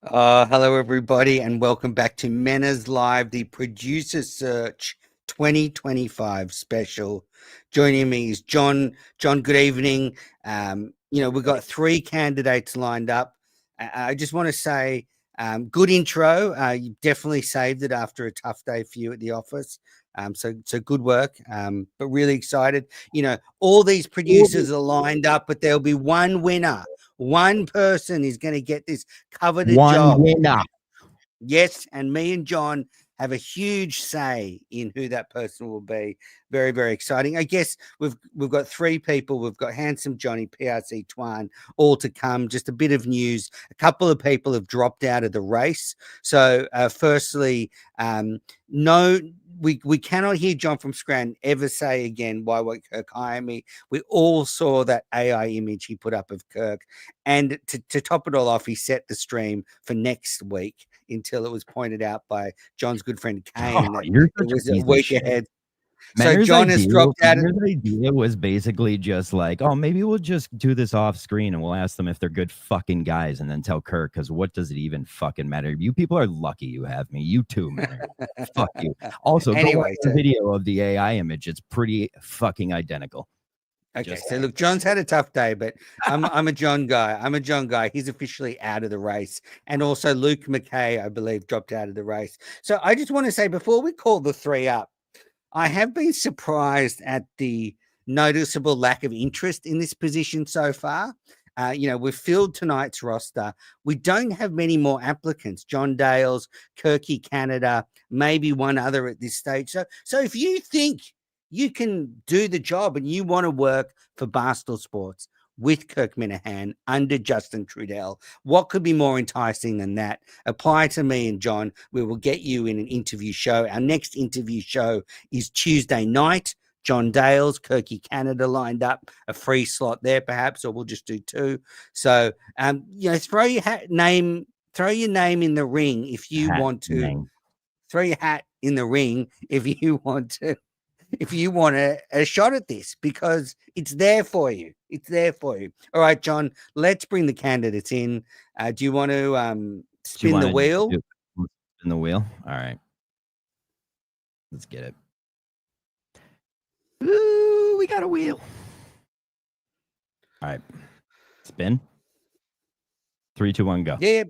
Hello, everybody, and welcome back to Manners Live, the Producer Search 2025 special. Joining me is John. John, good evening. We've got three candidates lined up. I just want to say, good intro. You definitely saved it after a tough day for you at the office. So good work. But really excited. All these producers are lined up, but there'll be one winner. One person is going to get this coveted job. Winner. Yes, and me and John have a huge say in who that person will be. Very, very exciting. I guess we've got three people. We've got Handsome Johnny, PRC Twan, all to come. Just a bit of news. A couple of people have dropped out of the race. So, firstly, no. We cannot hear John from Scranton ever say again, why won't Kirk hire me? We all saw that AI image he put up of Kirk. And to top it all off, he set the stream for next week until it was pointed out by John's good friend Kane that it was a week ahead. So John has dropped out. Menner's idea was basically just like, oh, maybe we'll just do this off screen and we'll ask them if they're good fucking guys and then tell Kirk, because what does it even fucking matter? You people are lucky you have me. You too, Menner. Fuck you. Also, Anyway, go watch the video of the AI image. It's pretty fucking identical. Okay, so look, John's had a tough day, but I'm a John guy. I'm a John guy. He's officially out of the race. And also Luke McKay, I believe, dropped out of the race. So I just want to say, before we call the three up, I have been surprised at the noticeable lack of interest in this position so far. We've filled tonight's roster. We don't have many more applicants. John Dales, Kirky Canada, maybe one other at this stage. So if you think you can do the job and you want to work for Barstool Sports with Kirk Minahan under Justin Trudell, what could be more enticing than that? Apply to me and John. We will get you in an interview show. Our next interview show is Tuesday night. John Dales, Kirky Canada lined up, a free slot there perhaps, or we'll just do two. So, throw your name in the ring if you want to. Throw your hat in the ring if you want to. If you want a shot at this, because it's there for you. It's there for you. All right, John, let's bring the candidates in. Do you want to spin the wheel? Spin the wheel? All right. Let's get it. Ooh, we got a wheel. All right. Spin. 3, 2, 1, go. Yeah.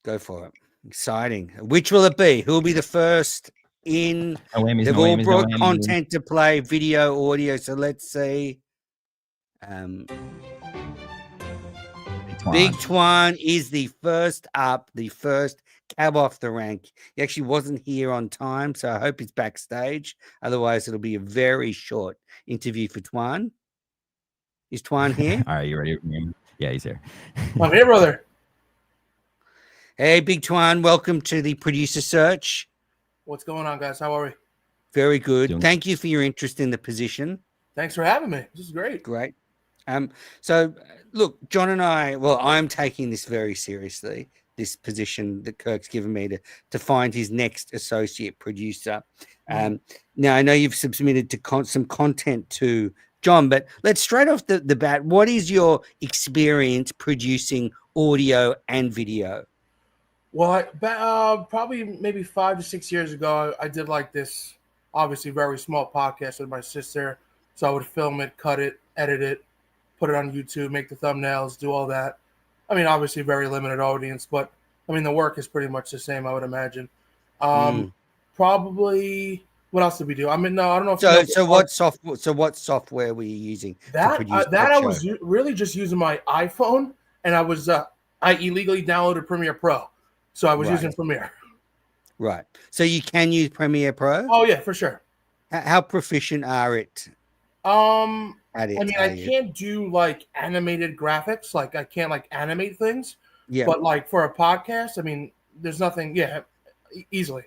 Go for it. Exciting. Which will it be? Who will be the first in? They've all brought content to play, video, audio. So let's see. Big Twan is the first up, the first cab off the rank. He actually wasn't here on time, so I hope he's backstage. Otherwise, it'll be a very short interview for Twan. Is Twan here? All right, you ready? Yeah, he's here. I'm here, brother. Hey, Big Twan, welcome to the Producer Search. What's going on, guys? How are we? Very good. Thank you for your interest in the position. Thanks for having me. This is great. Great. So look, John and I'm taking this very seriously, this position that Kirk's given me to find his next associate producer. Now I know you've submitted to some content to John, but let's straight off the bat, what is your experience producing audio and video? Well, probably maybe 5 to 6 years ago, I did like this, obviously very small podcast with my sister. So I would film it, cut it, edit it, put it on YouTube, make the thumbnails, do all that. I mean, obviously very limited audience, but I mean, the work is pretty much the same, I would imagine. Probably, what else did we do? I mean, no, I don't know. What software were you using? I was really just using my iPhone, and I illegally downloaded Premiere Pro. So I was using Premiere. Right. So you can use Premiere Pro? Oh, yeah, for sure. How proficient are it? I can't do like animated graphics. Like I can't like animate things. Yeah. But like for a podcast, I mean, there's nothing. Yeah, easily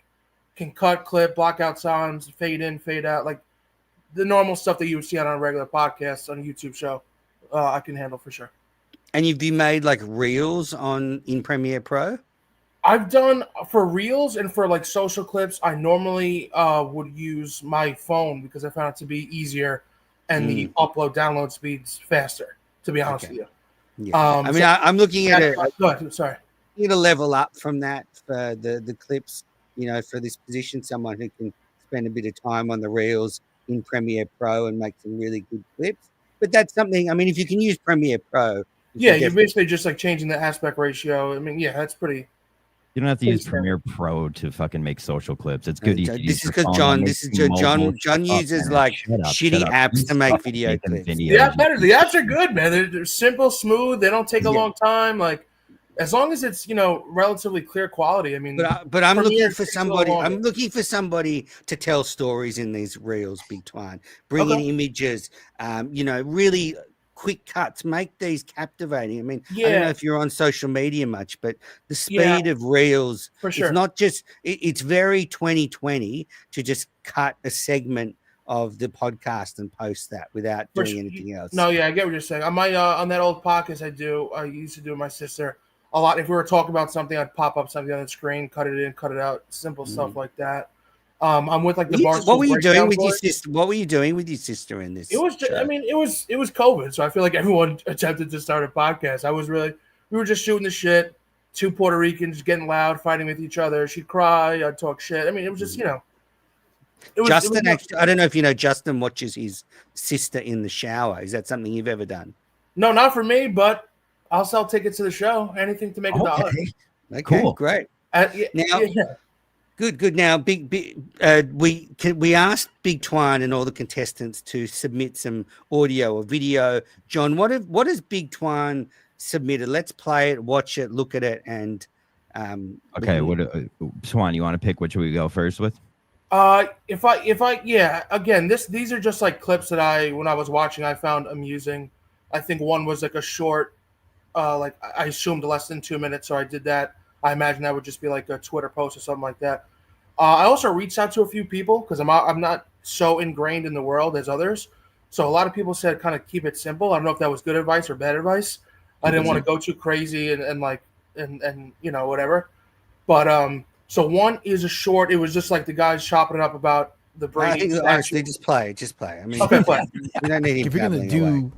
can cut, clip, block out sounds, fade in, fade out, like the normal stuff that you would see on a regular podcast on a YouTube show. I can handle for sure. And you've made like reels in Premiere Pro? I've done for reels and for like social clips. I normally would use my phone because I found it to be easier and the upload download speeds faster, to be honest with you. Yeah. I mean, I'm looking at it. Go ahead. Sorry. Need a level up from that for the clips. For this position, someone who can spend a bit of time on the reels in Premiere Pro and make some really good clips. But that's something. I mean, if you can use Premiere Pro, you're basically just like changing the aspect ratio. I mean, that's pretty. You don't have to use Premiere Pro to fucking make social clips. It's good. This is because John. This is John uses like shitty apps to make video clips. The apps are good, man. They're simple, smooth. They don't take a long time. Like as long as it's relatively clear quality. I mean, but I'm looking for somebody. I'm looking for somebody to tell stories in these reels, Big Twan. Bring in images. Really quick cuts, make these captivating. I mean, I don't know if you're on social media much, but the speed of reels, for sure. It's not just, it's very 2020 to just cut a segment of the podcast and post that without doing anything else. No, I get what you're saying. On my on that old podcast I used to do with my sister a lot. If we were talking about something, I'd pop up something on the screen, cut it in, cut it out, simple stuff like that. I'm with like the bar. What were you doing with your sister? What were you doing with your sister in this? It was just, it was COVID, so I feel like everyone attempted to start a podcast. We were just shooting the shit. Two Puerto Ricans getting loud, fighting with each other. She'd cry, I'd talk shit. I mean, it was just Justin, I don't know if you know, Justin watches his sister in the shower. Is that something you've ever done? No, not for me, but I'll sell tickets to the show. Anything to make $1. Okay, cool, great. Good. Now, we asked Big Twan and all the contestants to submit some audio or video. John, what has Big Twan submitted? Let's play it, watch it, look at it, and okay. Twan, you want to pick which we go first with? Again, these are just like clips that when I was watching, I found amusing. I think one was like a short, like I assumed less than 2 minutes, so I did that. I imagine that would just be like a Twitter post or something like that. I also reached out to a few people because I'm not so ingrained in the world as others. So a lot of people said kind of keep it simple. I don't know if that was good advice or bad advice. I didn't want to go too crazy and whatever. But so one is a short. It was just like the guys chopping it up about the Brady. I think honestly, just play. I mean, okay, play. You don't need him. If you're gonna do,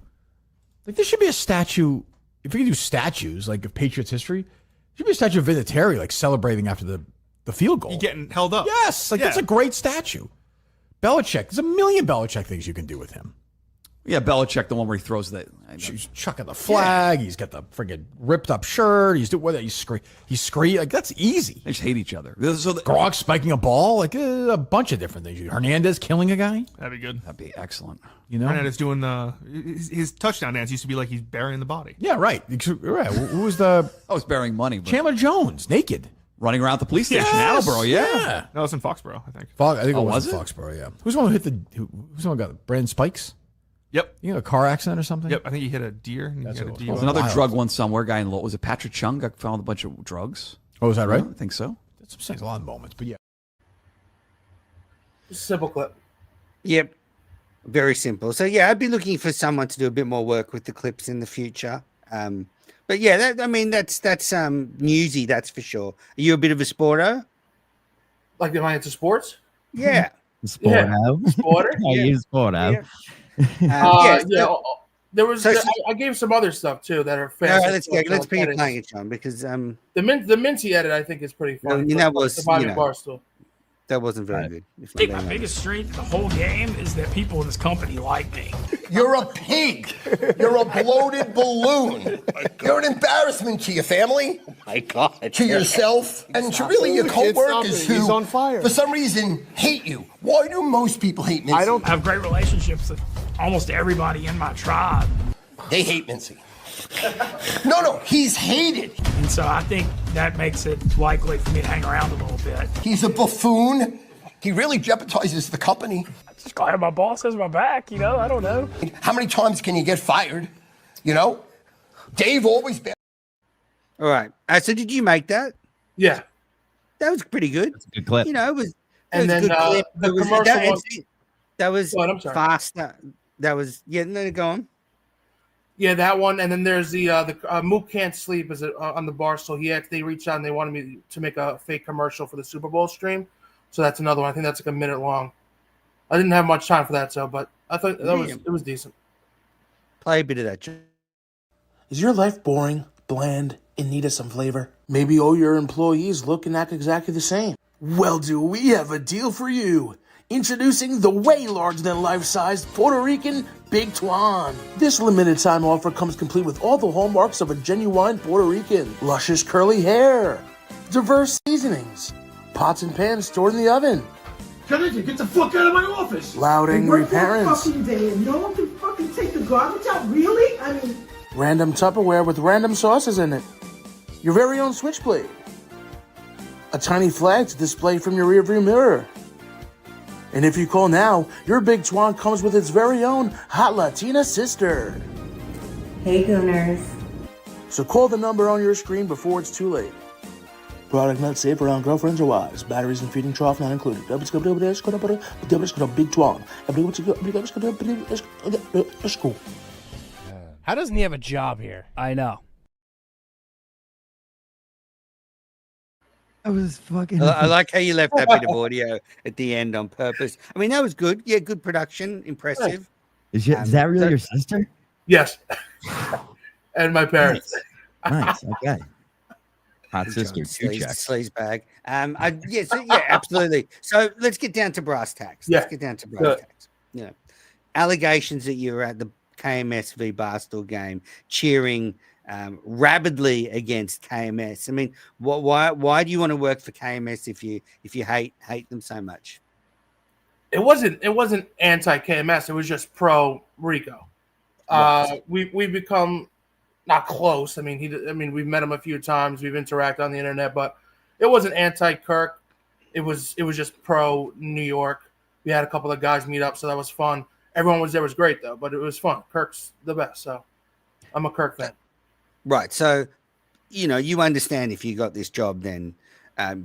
like, there should be a statue. If you're gonna do statues like of Patriots history, there should be a statue of Vinatieri like celebrating after the field goal. You getting held up? Yes, that's a great statue. Belichick, there's a million Belichick things you can do with him. Yeah, Belichick, the one where he throws that. He's chucking the flag. Yeah. He's got the friggin' ripped up shirt. He's scree. Like, that's easy. They just hate each other. So Gronk spiking a ball, like a bunch of different things. Hernandez killing a guy. That'd be good. That'd be excellent. Hernandez doing his touchdown dance used to be like he's burying the body. Yeah, right. Right. Who was the? I was burying money. Chandler Jones, naked, running around the police station in Attleboro. Yeah. No, it's in Foxborough, I think. I think it was in Foxborough. Yeah. Who's the one who hit who's the one who got Brandon Spikes? Yep. A car accident or something? Yep. I think he hit a deer. There's another drug one somewhere. Guy in was it Patrick Chung got found with a bunch of drugs? Oh, is that right? I think so. That's a lot of moments, but yeah. Simple clip. Yep. Very simple. So yeah, I'd be looking for someone to do a bit more work with the clips in the future. But yeah, that's newsy. That's for sure. Are you a bit of a sporto? Like, am I into sports? Yeah. Sporto. Sporter? You sporto. Yeah. There was. I gave some other stuff too that are fast. Let's be playing it, John, because the Minty edit I think is pretty fun. I mean, that was Barstool. That wasn't very good. I think my biggest strength the whole game is that people in this company like me. You're a pig. You're a bloated balloon. You're an embarrassment to your family. Oh my God. To yourself, and to really your co-workers who, he's on fire. For some reason, hate you. Why do most people hate Mincy? I don't have great relationships with almost everybody in my tribe. They hate Mincy. No, he's hated. And so I think that makes it likely for me to hang around a little bit. He's a buffoon. He really jeopardizes the company. I'm just glad my boss has my back, I don't know. How many times can you get fired? Dave always... All right. So did you make that? Yeah. That was pretty good. That's a good clip. It was a good clip. The commercial one... That was faster. That was... Yeah, no, go on. Yeah, that one, and then there's the Mook Can't Sleep is on the bar. So they reached out and they wanted me to make a fake commercial for the Super Bowl stream. So that's another one. I think that's like a minute long. I didn't have much time for that, but I thought it was decent. Play a bit of that. Is your life boring, bland, in need of some flavor? Maybe all your employees look and act exactly the same. Well, do we have a deal for you? Introducing the way larger than life-sized Puerto Rican Big Twan. This limited time offer comes complete with all the hallmarks of a genuine Puerto Rican. Luscious curly hair, diverse seasonings, pots and pans stored in the oven. Get the fuck out of my office! Loud angry parents. Fucking day and no one can fucking take the garbage out, really? I mean, random Tupperware with random sauces in it. Your very own switchblade. A tiny flag to display from your rearview mirror. And if you call now, your Big Twan comes with its very own hot Latina sister. Hey, Gooners. So call the number on your screen before it's too late. Product not safe around girlfriends or wives. Batteries and feeding trough not included. Big Twan. How doesn't he have a job here? I know. That was fucking. I like how you left that bit of audio at the end on purpose. I mean, that was good. Yeah, good production. Impressive. Is that really your sister? Yes. And my parents. Nice. Okay. Hot sister, sleaze bag. Yes, yeah, absolutely. So let's get down to brass tacks. Let's get down to brass tacks. Yeah, allegations that you were at the KMS v Barstool game, cheering rabidly against KMS. I mean, why do you want to work for KMS if you hate them so much? It wasn't anti KMS. It was just pro Rico. We've become not close. I mean, we've met him a few times. We've interacted on the internet, but it wasn't anti-Kirk. It was just pro New York. We had a couple of guys meet up, so that was fun. Everyone was there. It was great, though, but it was fun. Kirk's the best, so I'm a Kirk fan. Right. So, you understand if you got this job, then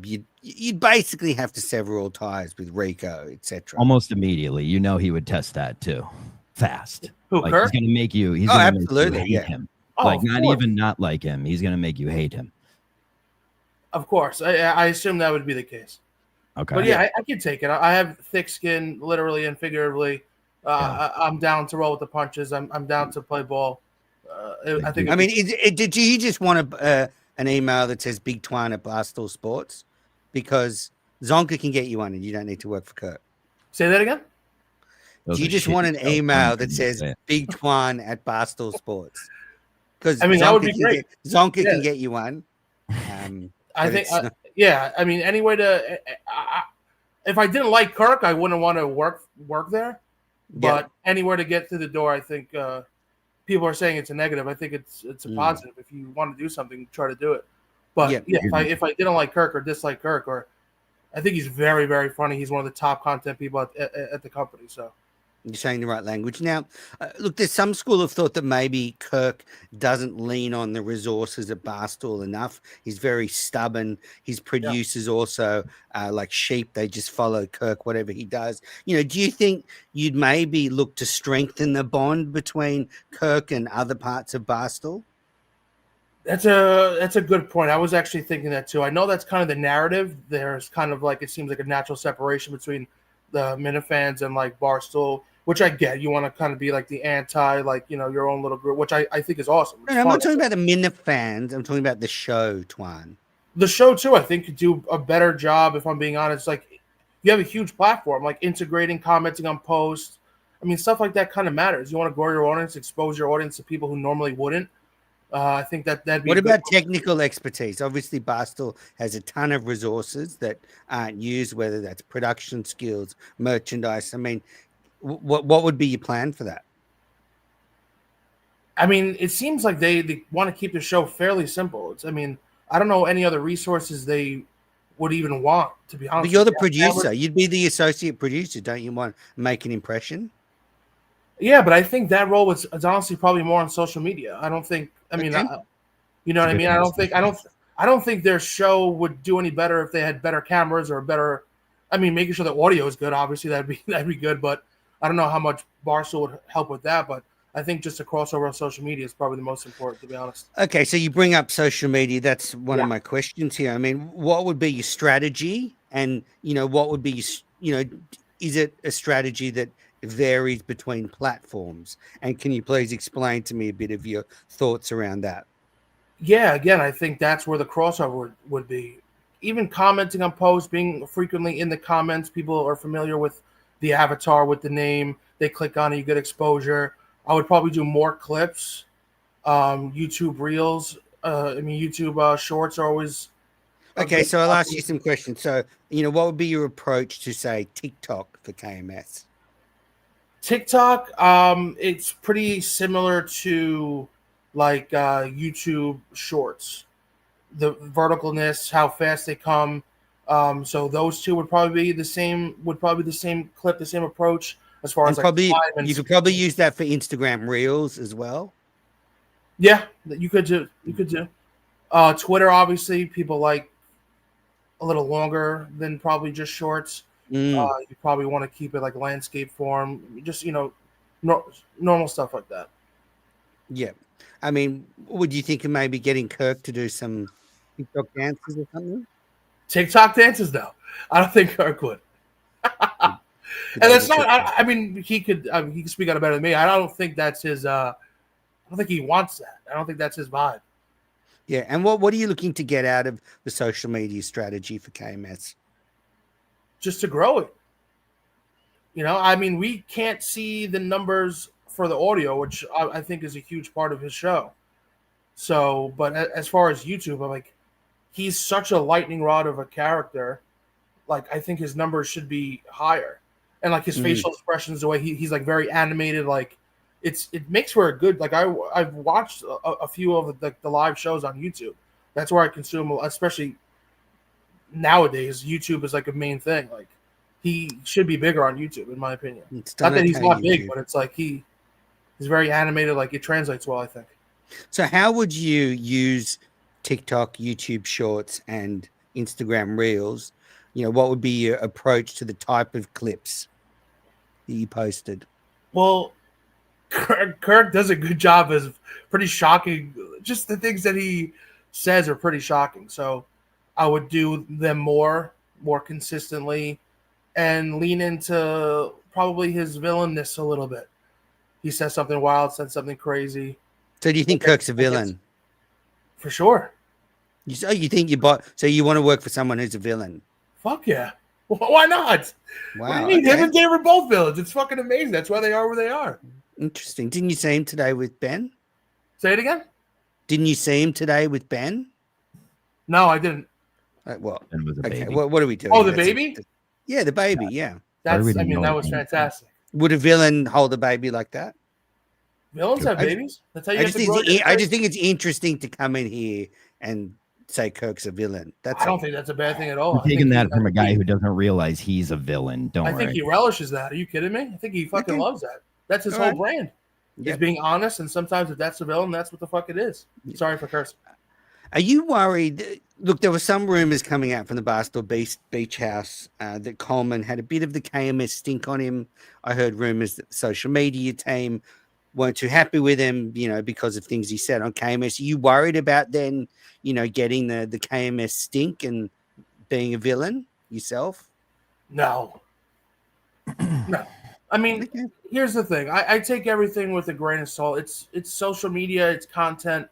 you'd basically have to sever all ties with Rico, etc. Almost immediately. He would test that, too. Fast. Who, Kirk? He's going to make you... absolutely, hate him. Oh, not even not like him. He's going to make you hate him. Of course. I assume that would be the case. Okay. But yeah, I can take it. I have thick skin, literally and figuratively. I'm down to roll with the punches. I'm down to play ball. Did you just want an email that says Big Twan at Barstool Sports? Because Zonka can get you one and you don't need to work for Kirk. Say that again? Do you just want an email that says Big Twan at Barstool Sports? Because that would be great. Zonka can get you one. I think, I mean, any way to. If I didn't like Kirk, I wouldn't want to work there. But anywhere to get through the door, I think people are saying it's a negative. I think it's a positive. If you want to do something, try to do it. But if I didn't like Kirk or dislike Kirk, or I think he's very, very funny. He's one of the top content people at the company. So. You're saying the right language. Now, look, there's some school of thought that maybe Kirk doesn't lean on the resources at Barstool enough. He's very stubborn. His producers also like sheep. They just follow Kirk, whatever he does. Do you think you'd maybe look to strengthen the bond between Kirk and other parts of Barstool? That's a good point. I was actually thinking that too. I know that's kind of the narrative. There's kind of like, it seems like a natural separation between the Minifans and like Barstool, which I get. You want to kind of be like the anti, like, your own little group, which I think is awesome. No, I'm not talking about the Minifans. I'm talking about the show, Twan. The show, too, I think could do a better job, if I'm being honest. Like, you have a huge platform, like integrating, commenting on posts. I mean, stuff like that kind of matters. You want to grow your audience, expose your audience to people who normally wouldn't. I think that'd be. What about technical expertise? Obviously, Barstool has a ton of resources that aren't used, whether that's production skills, merchandise. I mean, what would be your plan for that? I mean, it seems like they want to keep the show fairly simple. I don't know any other resources they would even want, to be honest. But you're the producer. You'd be the associate producer. Don't you want to make an impression? Yeah, but I think that role is honestly probably more on social media. I don't think. You know what I mean? I don't think their show would do any better if they had better cameras or better. I mean, making sure the audio is good. Obviously, that'd be good. But I don't know how much Barstool would help with that. But I think just a crossover on social media is probably the most important, to be honest. Okay, so you bring up social media. That's one of my questions here. I mean, what would be your strategy? And what would be is it a strategy that varies between platforms? And can you please explain to me a bit of your thoughts around that? Yeah, again, I think that's where the crossover would be. Even commenting on posts, being frequently in the comments, people are familiar with the avatar, with the name. They click on it, you get exposure. I would probably do more clips, YouTube Reels. YouTube Shorts are always okay. So I'll ask you some questions. So, what would be your approach to, say, TikTok for KMS? TikTok, it's pretty similar to like YouTube Shorts. The verticalness, how fast they come. So those two would probably be the same. Would probably be the same clip, the same approach as far as probably like you could probably use that for Instagram Reels as well. Yeah, you could do. You could do. Twitter, obviously, people like a little longer than probably just shorts. You probably want to keep it like landscape form, just normal stuff like that. Yeah, I mean, would you think of maybe getting Kirk to do some TikTok dances or something? TikTok dances, though. I don't think Kirk would. And that's not. I mean, he could. He could speak out better than me. I don't think that's his. I don't think he wants that. I don't think that's his vibe. Yeah, and what are you looking to get out of the social media strategy for KMS? Just to grow it. I mean, we can't see the numbers for the audio, which I think is a huge part of his show. So, but as far as YouTube, I'm like, he's such a lightning rod of a character. Like, I think his numbers should be higher. And like his facial expressions, the way he's like very animated, like it makes for a good, like I've watched a few of the live shows on YouTube. That's where I consume, especially nowadays. YouTube is like a main thing. Like, he should be bigger on YouTube, in my opinion. Not that he's not big, but it's like he's very animated. Like, it translates well, I think. So how would you use TikTok, YouTube Shorts, and Instagram Reels? What would be your approach to the type of clips that you posted? Well, Kirk does a good job as pretty shocking. Just the things that he says are pretty shocking. So I would do them more consistently and lean into probably his villainness a little bit. He says something wild, says something crazy. So do you think Kirk's a villain? For sure. You think so you want to work for someone who's a villain? Fuck yeah. Why not? Wow. What do you mean? Him and Dave are both villains. It's fucking amazing. That's why they are where they are. Interesting. Didn't you see him today with Ben? Say it again? Didn't you see him today with Ben? No, I didn't. Ben was a baby. What are we doing? Oh, the baby? Yeah, the baby. Yeah. That was fantastic. Would a villain hold a baby like that? Villains have babies? That's how you I just think it's interesting to come in here and say Kirk's a villain. I don't think that's a bad thing at all. I'm taking that from a guy who doesn't realize he's a villain. I think he relishes that. Are you kidding me? I think he fucking loves that. That's his whole brand. He's being honest, and sometimes if that's a villain, that's what the fuck it is. Sorry for cursing. Are you worried? Look, there were some rumors coming out from the Barstool Beach House that Coleman had a bit of the KMS stink on him. I heard rumors that the social media team weren't too happy with him, because of things he said on KMS. Are you worried about then, getting the KMS stink and being a villain yourself? No. No. I mean, here's the thing. I take everything with a grain of salt. It's social media. It's content.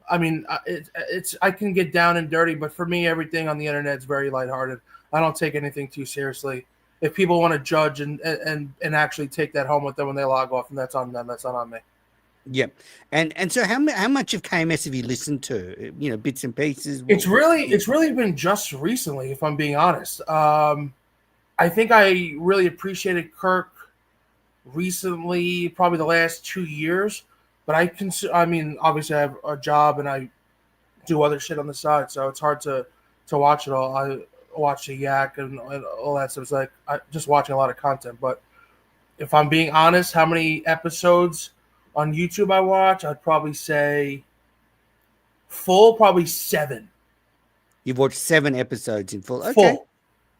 I mean, I can get down and dirty, but for me, everything on the internet is very lighthearted. I don't take anything too seriously. If people want to judge and actually take that home with them when they log off, and that's on them, that's not on me. Yeah, and so how much of KMS have you listened to? Bits and pieces. It's really been just recently, if I'm being honest. I think I really appreciated Kirk recently, probably the last 2 years. But I mean, obviously I have a job and I do other shit on the side, so it's hard to watch it all. I watch the Yak and all that stuff. It's like just watching a lot of content. But if I'm being honest, how many episodes on YouTube I watch, I'd probably say probably 7. You've watched 7 episodes in full. Okay. Full.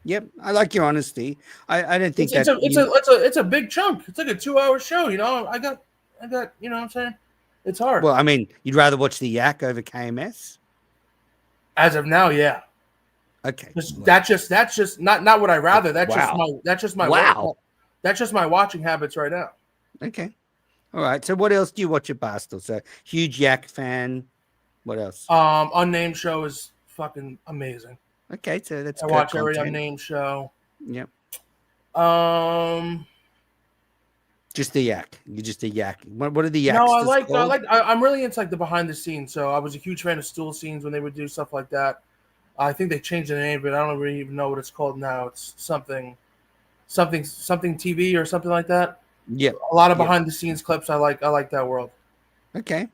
Yep, I like your honesty. I don't think it's a big chunk. It's like a 2-hour show. I got, what I'm saying? It's hard. Well, I mean, you'd rather watch the Yak over KMS? As of now, yeah. Okay. That's just not what I rather. That's just my wow. that's just my watching habits right now. Okay. All right. So what else do you watch at Barstool? So huge Yak fan. What else? Unnamed show is fucking amazing. Okay, so that's I watch every unnamed show. Yep. Um, just the Yak. You're just a Yak. What are the Yaks? No, I'm really into like the behind the scenes. So I was a huge fan of Stool Scenes when they would do stuff like that. I think they changed the name, but I don't really even know what it's called now. It's something TV or something like that. Yeah. A lot of behind the scenes clips. I like that world. Okay.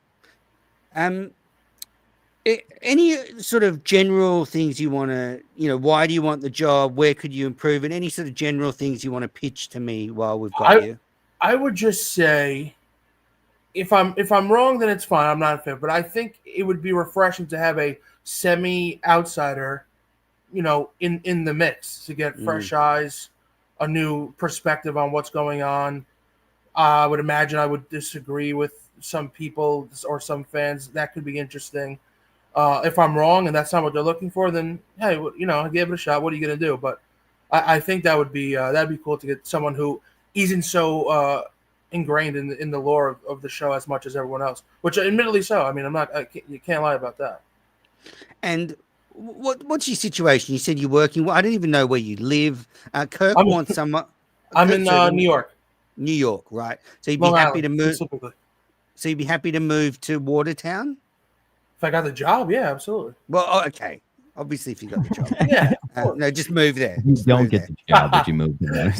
Any sort of general things you want to, why do you want the job? Where could you improve it? Any sort of general things you want to pitch to me while we've got you? I would just say, if I'm wrong, then it's fine. I'm not a fan, but I think it would be refreshing to have a semi-outsider, in the mix to get fresh eyes, a new perspective on what's going on. I would imagine I would disagree with some people or some fans. That could be interesting. If I'm wrong and that's not what they're looking for, then hey, give it a shot. What are you gonna do? But I think that would be that'd be cool to get someone who isn't so ingrained in the lore of the show as much as everyone else. Which, admittedly, so. I mean, you can't lie about that. And what's your situation? You said you're working. Well, I don't even know where you live. Kirk wants someone. I'm in New York. New York, right? So you'd be happy to move. So you'd be happy to move to Watertown? If I got the job, yeah, absolutely. Well, okay. Obviously, if you got the job. Yeah. No, just move there. You don't get the job, but you move there.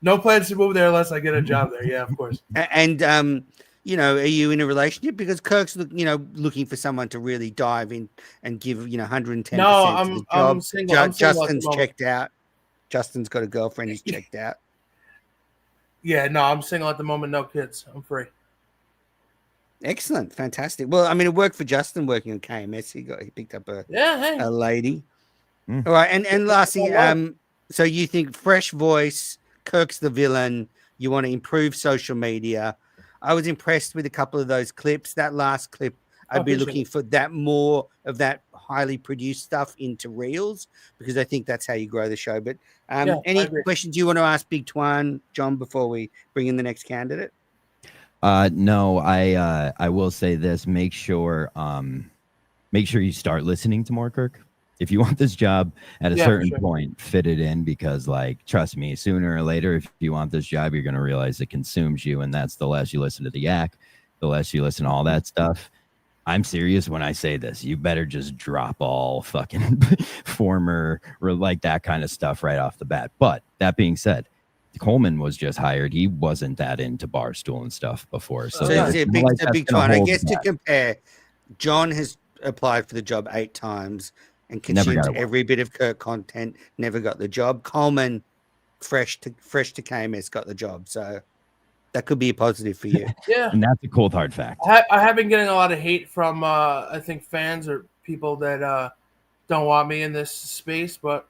No plans to move there unless I get a job there. Yeah, of course. And, are you in a relationship? Because Kirk's, looking for someone to really dive in and give, 110%. No, I'm single. Justin's checked out. Justin's got a girlfriend. He's checked out. Yeah, no, I'm single at the moment. No kids. I'm free. Excellent, fantastic. Well, I mean, it worked for Justin working on KMS. He picked up a lady. All right, and lastly, so you think fresh voice, Kirk's the villain. You want to improve social media. I was impressed with a couple of those clips. That last clip, I'd be looking for that more of that highly produced stuff into reels because I think that's how you grow the show. But any questions you want to ask Big Twan, John, before we bring in the next candidate? No, I will say this. Make sure you start listening to more Kirk. If you want this job at a certain point, fit it in because, trust me, sooner or later, if you want this job, you're going to realize it consumes you. And that's the less you listen to the Yak, the less you listen to all that stuff. I'm serious when I say this. You better just drop all fucking former or that kind of stuff right off the bat. But that being said, Coleman was just hired. He wasn't that into Barstool and stuff before. So it's a big Twan. I guess to compare, John has applied for the job 8 times and consumed every bit of Kirk content. Never got the job. Coleman, fresh to KMS, got the job. So that could be a positive for you. Yeah, and that's a cold hard fact. I have been getting a lot of hate from I think fans or people that don't want me in this space, but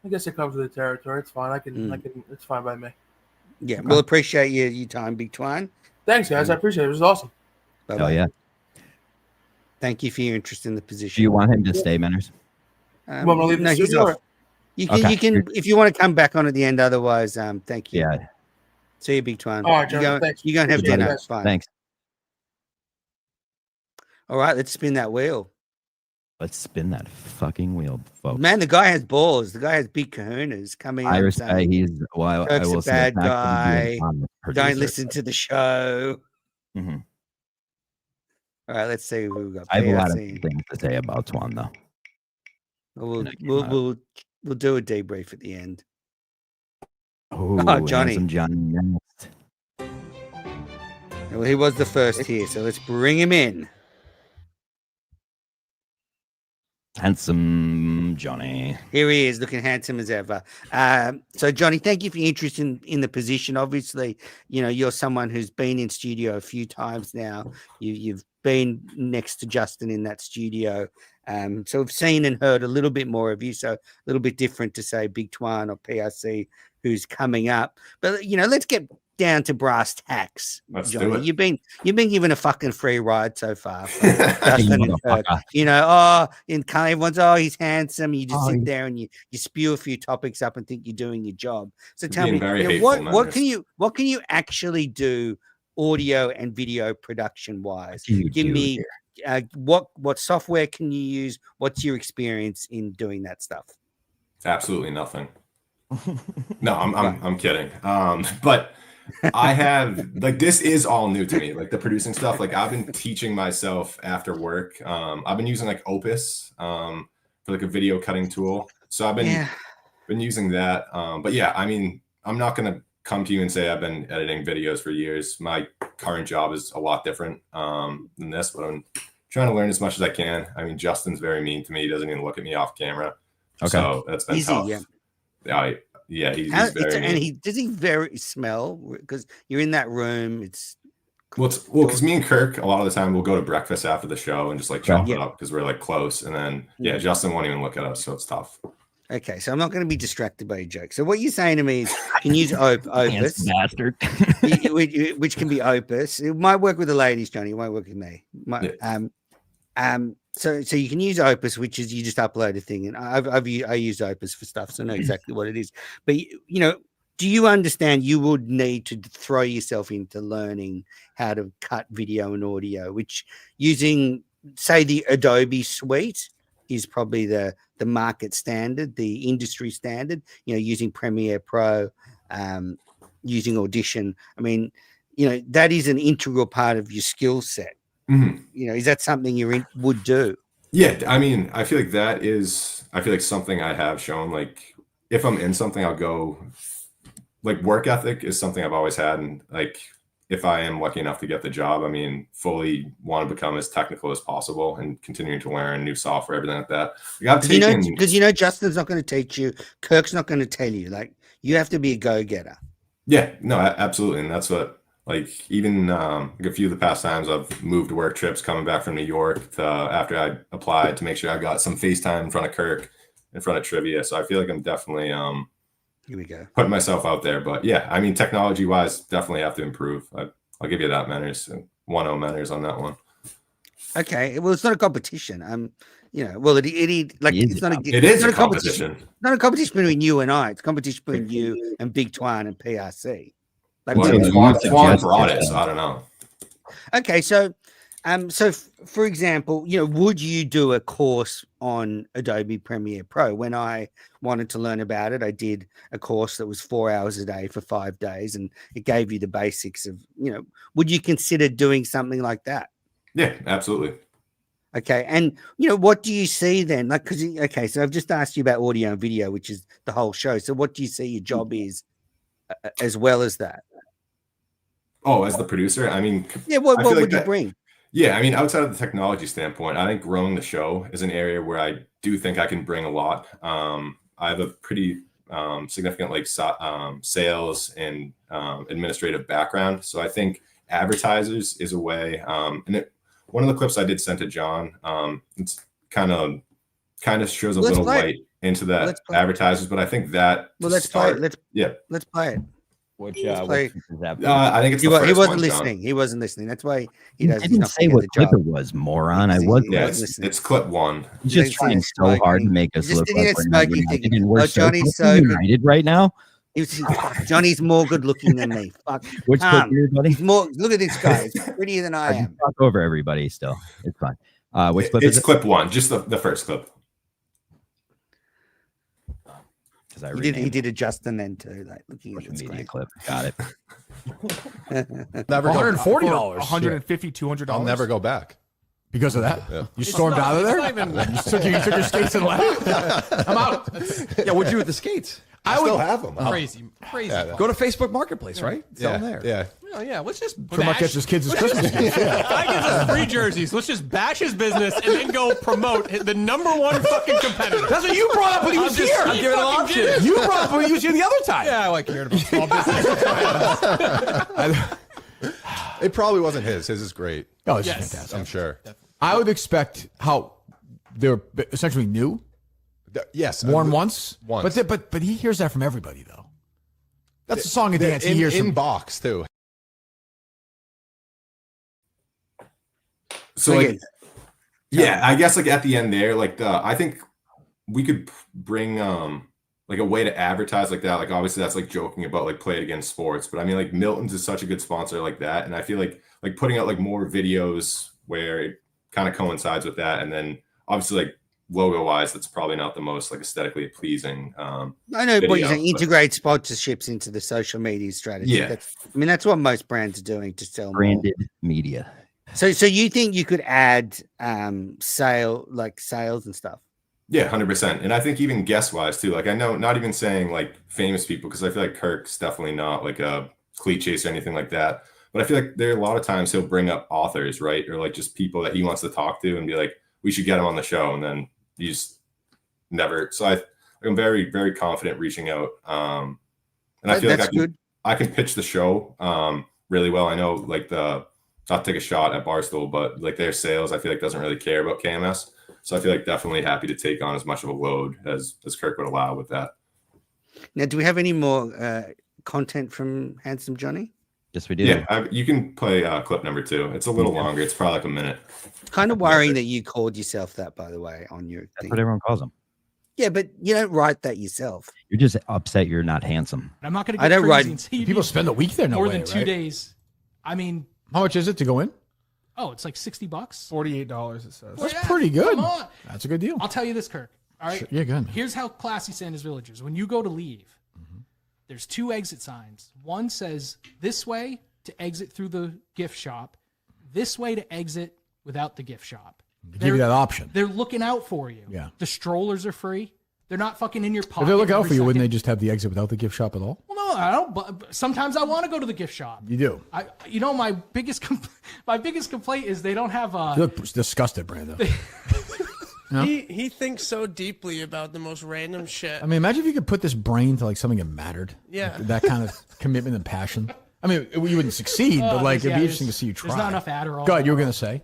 I guess it comes with the territory. It's fine. I can. It's fine by me. Yeah, we'll appreciate your time, Big Twan. Thanks, guys. I appreciate it. It was awesome. Bye-bye. Oh yeah. Thank you for your interest in the position. Do you want him to stay, Manners? He's off. You can if you want to come back on at the end. Otherwise, thank you. Yeah. See you, Big Twan. All right, John. Thanks. You go and have dinner. Fine. Thanks. All right, let's spin that wheel. Let's spin that fucking wheel, folks. Man, the guy has balls. The guy has big kahunas coming I up. Respect, he's Kirk's I will a bad guy. Don't listen but... to the show. Mm-hmm. All right, let's see who we got. I have a lot of things to say about Twan, though. We'll do a debrief at the end. Oh, Johnny. Johnny next. Well, he was the first here, so let's bring him in. Handsome Johnny. Here he is, looking handsome as ever. So, Johnny, thank you for your interest in the position. Obviously, you're someone who's been in studio a few times now. You've been next to Justin in that studio. So we've seen and heard a little bit more of you. So a little bit different to say Big Twan or PRC who's coming up. But, let's get down to brass tacks, Let's Johnny. do it. You've been given a fucking free ride so far. Justin and Kirk. And everyone's he's handsome. You just sit there and you spew a few topics up and think you're doing your job. So tell me, what can you actually do audio and video production wise? Give me what software can you use? What's your experience in doing that stuff? Absolutely nothing. No, I'm kidding. But I have this is all new to me. Like the producing stuff. Like I've been teaching myself after work. I've been using like Opus for like a video cutting tool. So I've been using that. But yeah, I mean, I'm not gonna come to you and say I've been editing videos for years. My current job is a lot different than this, but I'm trying to learn as much as I can. I mean, Justin's very mean to me. He doesn't even look at me off camera. Okay. So that's been tough. Yeah, he's very mean. And does he very smell? Because you're in that room. It's because me and Kirk a lot of the time we'll go to breakfast after the show and just like chop it up because we're like close. And then Justin won't even look at us, so it's tough. Okay, so I'm not going to be distracted by your joke. So what you're saying to me is you can use Opus, bastard, which can be Opus. It might work with the ladies, Johnny. It won't work with me. So you can use Opus, which is you just upload a thing, and I use Opus for stuff, so I know exactly what it is. But do you understand? You would need to throw yourself into learning how to cut video and audio, which using say the Adobe suite is probably the market standard, the industry standard. Using Premiere Pro, using Audition. I mean, that is an integral part of your skill set. Mm-hmm. Is that something you would do? Yeah, I mean, I feel like something I have shown. Like, if I'm in something, I'll go. Like, work ethic is something I've always had, and like, if I am lucky enough to get the job, I mean, fully want to become as technical as possible and continuing to learn new software, everything like that. Like, because Justin's not going to teach you, Kirk's not going to tell you. Like, you have to be a go-getter. Yeah, no, absolutely, and that's what. Like even like a few of the past times I've moved work trips coming back from New York to after I applied to make sure I got some FaceTime in front of Kirk, in front of trivia. So I feel like I'm definitely here we go putting myself out there. But yeah, I mean, technology wise, definitely have to improve. I'll give you that, Manners. 1-0 Manners on that one. Okay, well, it's not a competition. It's not a competition. Not a competition between you and I. It's a competition between you and Big Twan and PRC. Twan brought it, so I don't know. Okay, so for example, would you do a course on Adobe Premiere Pro? When I wanted to learn about it, I did a course that was 4 hours a day for 5 days, and it gave you the basics of, would you consider doing something like that? Yeah, absolutely. Okay, and what do you see then? Like, so I've just asked you about audio and video, which is the whole show. So what do you see your job is as well as that? Oh, as the producer, I mean, what would you bring? Yeah, I mean, outside of the technology standpoint, I think growing the show is an area where I do think I can bring a lot. I have a pretty significant sales and administrative background, so I think advertisers is a way. One of the clips I did send to John, it's kind of shows a little light into that advertisers, but I think that. Well, let's play it. Let's play it. Which is that? I think it's he wasn't listening. John. He wasn't listening. That's why he doesn't. Didn't say what clip it was, moron. I was. Yeah, it's clip 1. He's just trying so hard to make us look like we're Johnny's so united right now. Johnny's more good looking than me. Fuck. Which clip here, buddy? He's more. Look at this guy. He's prettier than I am. Talk over everybody. Still, it's fine. Which clip? It's clip 1. Just the first clip. He did a Justin then too, like looking at the media clip. Got it. Never $140, $150, $200. I'll never go back because of that. Yeah. You stormed out of there. You took your skates and left. I'm out. Yeah, what'd you do with the skates? I still have them. Crazy. Yeah, go to Facebook Marketplace, right? Sell them there. Yeah. Oh, yeah, let's just Might catch his kids' Christmas gifts. Guy gives us free jerseys. Let's just bash his business and then go promote the #1 fucking competitor. That's what you brought up when he was here. I'm giving an option. You brought up when he was here the other time. Yeah, I like hearing about small business. It probably wasn't his. His is great. Oh, it's fantastic. I'm sure. I would expect how they're essentially new. Yes, worn once. But he hears that from everybody though. That's a song and dance he hears in from box too. So like, yeah, I guess like at the end there, like I think we could bring like a way to advertise like that. Like obviously that's like joking about like play it against sports, but I mean like Milton's is such a good sponsor like that, and I feel like putting out like more videos where it kind of coincides with that, and then obviously like logo wise, that's probably not the most like aesthetically pleasing. I know what you're saying. Integrate sponsorships into the social media strategy. Yeah, that's what most brands are doing to sell branded more. media. So you think you could add sales and stuff? Yeah, 100%. And I think even guest wise too. Like I know, not even saying like famous people, because I feel like Kirk's definitely not like a cleat chase or anything like that. But I feel like there are a lot of times he'll bring up authors, right, or like just people that he wants to talk to and be like, we should get him on the show, and then he's never. So I'm very, very confident reaching out. And I feel like I can pitch the show really well. I know like not to take a shot at Barstool, but like their sales, I feel like doesn't really care about KMS. So I feel like definitely happy to take on as much of a load as Kirk would allow with that. Now, do we have any more content from Handsome Johnny? Yes, we do. Yeah, you can play clip number 2. It's a little longer. It's probably like a minute. Kind of worrying that you called yourself that, by the way, on your That's thing. what everyone calls him. Yeah, but you don't write that yourself. You're just upset you're not handsome. I'm not going to I get don't crazy write. and say People spend a week there, more than 2 days. I mean, how much is it to go in? Oh, it's like $60. $48 it says. That's pretty good. Come on. That's a good deal. I'll tell you this, Kirk. All right. Sure. Yeah, good. Here's how classy Sanders Village is. When you go to leave, there's 2 exit signs. One says this way to exit through the gift shop, this way to exit without the gift shop. They give you that option. They're looking out for you. Yeah. The strollers are free. They're not fucking in your pocket. If they look out for you, wouldn't second. they just have the exit without the gift shop at all? Well, no, I don't. But sometimes I want to go to the gift shop. You do. My biggest complaint is they don't have. You look disgusted, Brando. No? He thinks so deeply about the most random shit. I mean, imagine if you could put this brain to like something that mattered. Yeah. Like, that kind of commitment and passion. I mean, you wouldn't succeed, but like it'd be interesting to see you try. There's not enough Adderall. God, you were gonna say.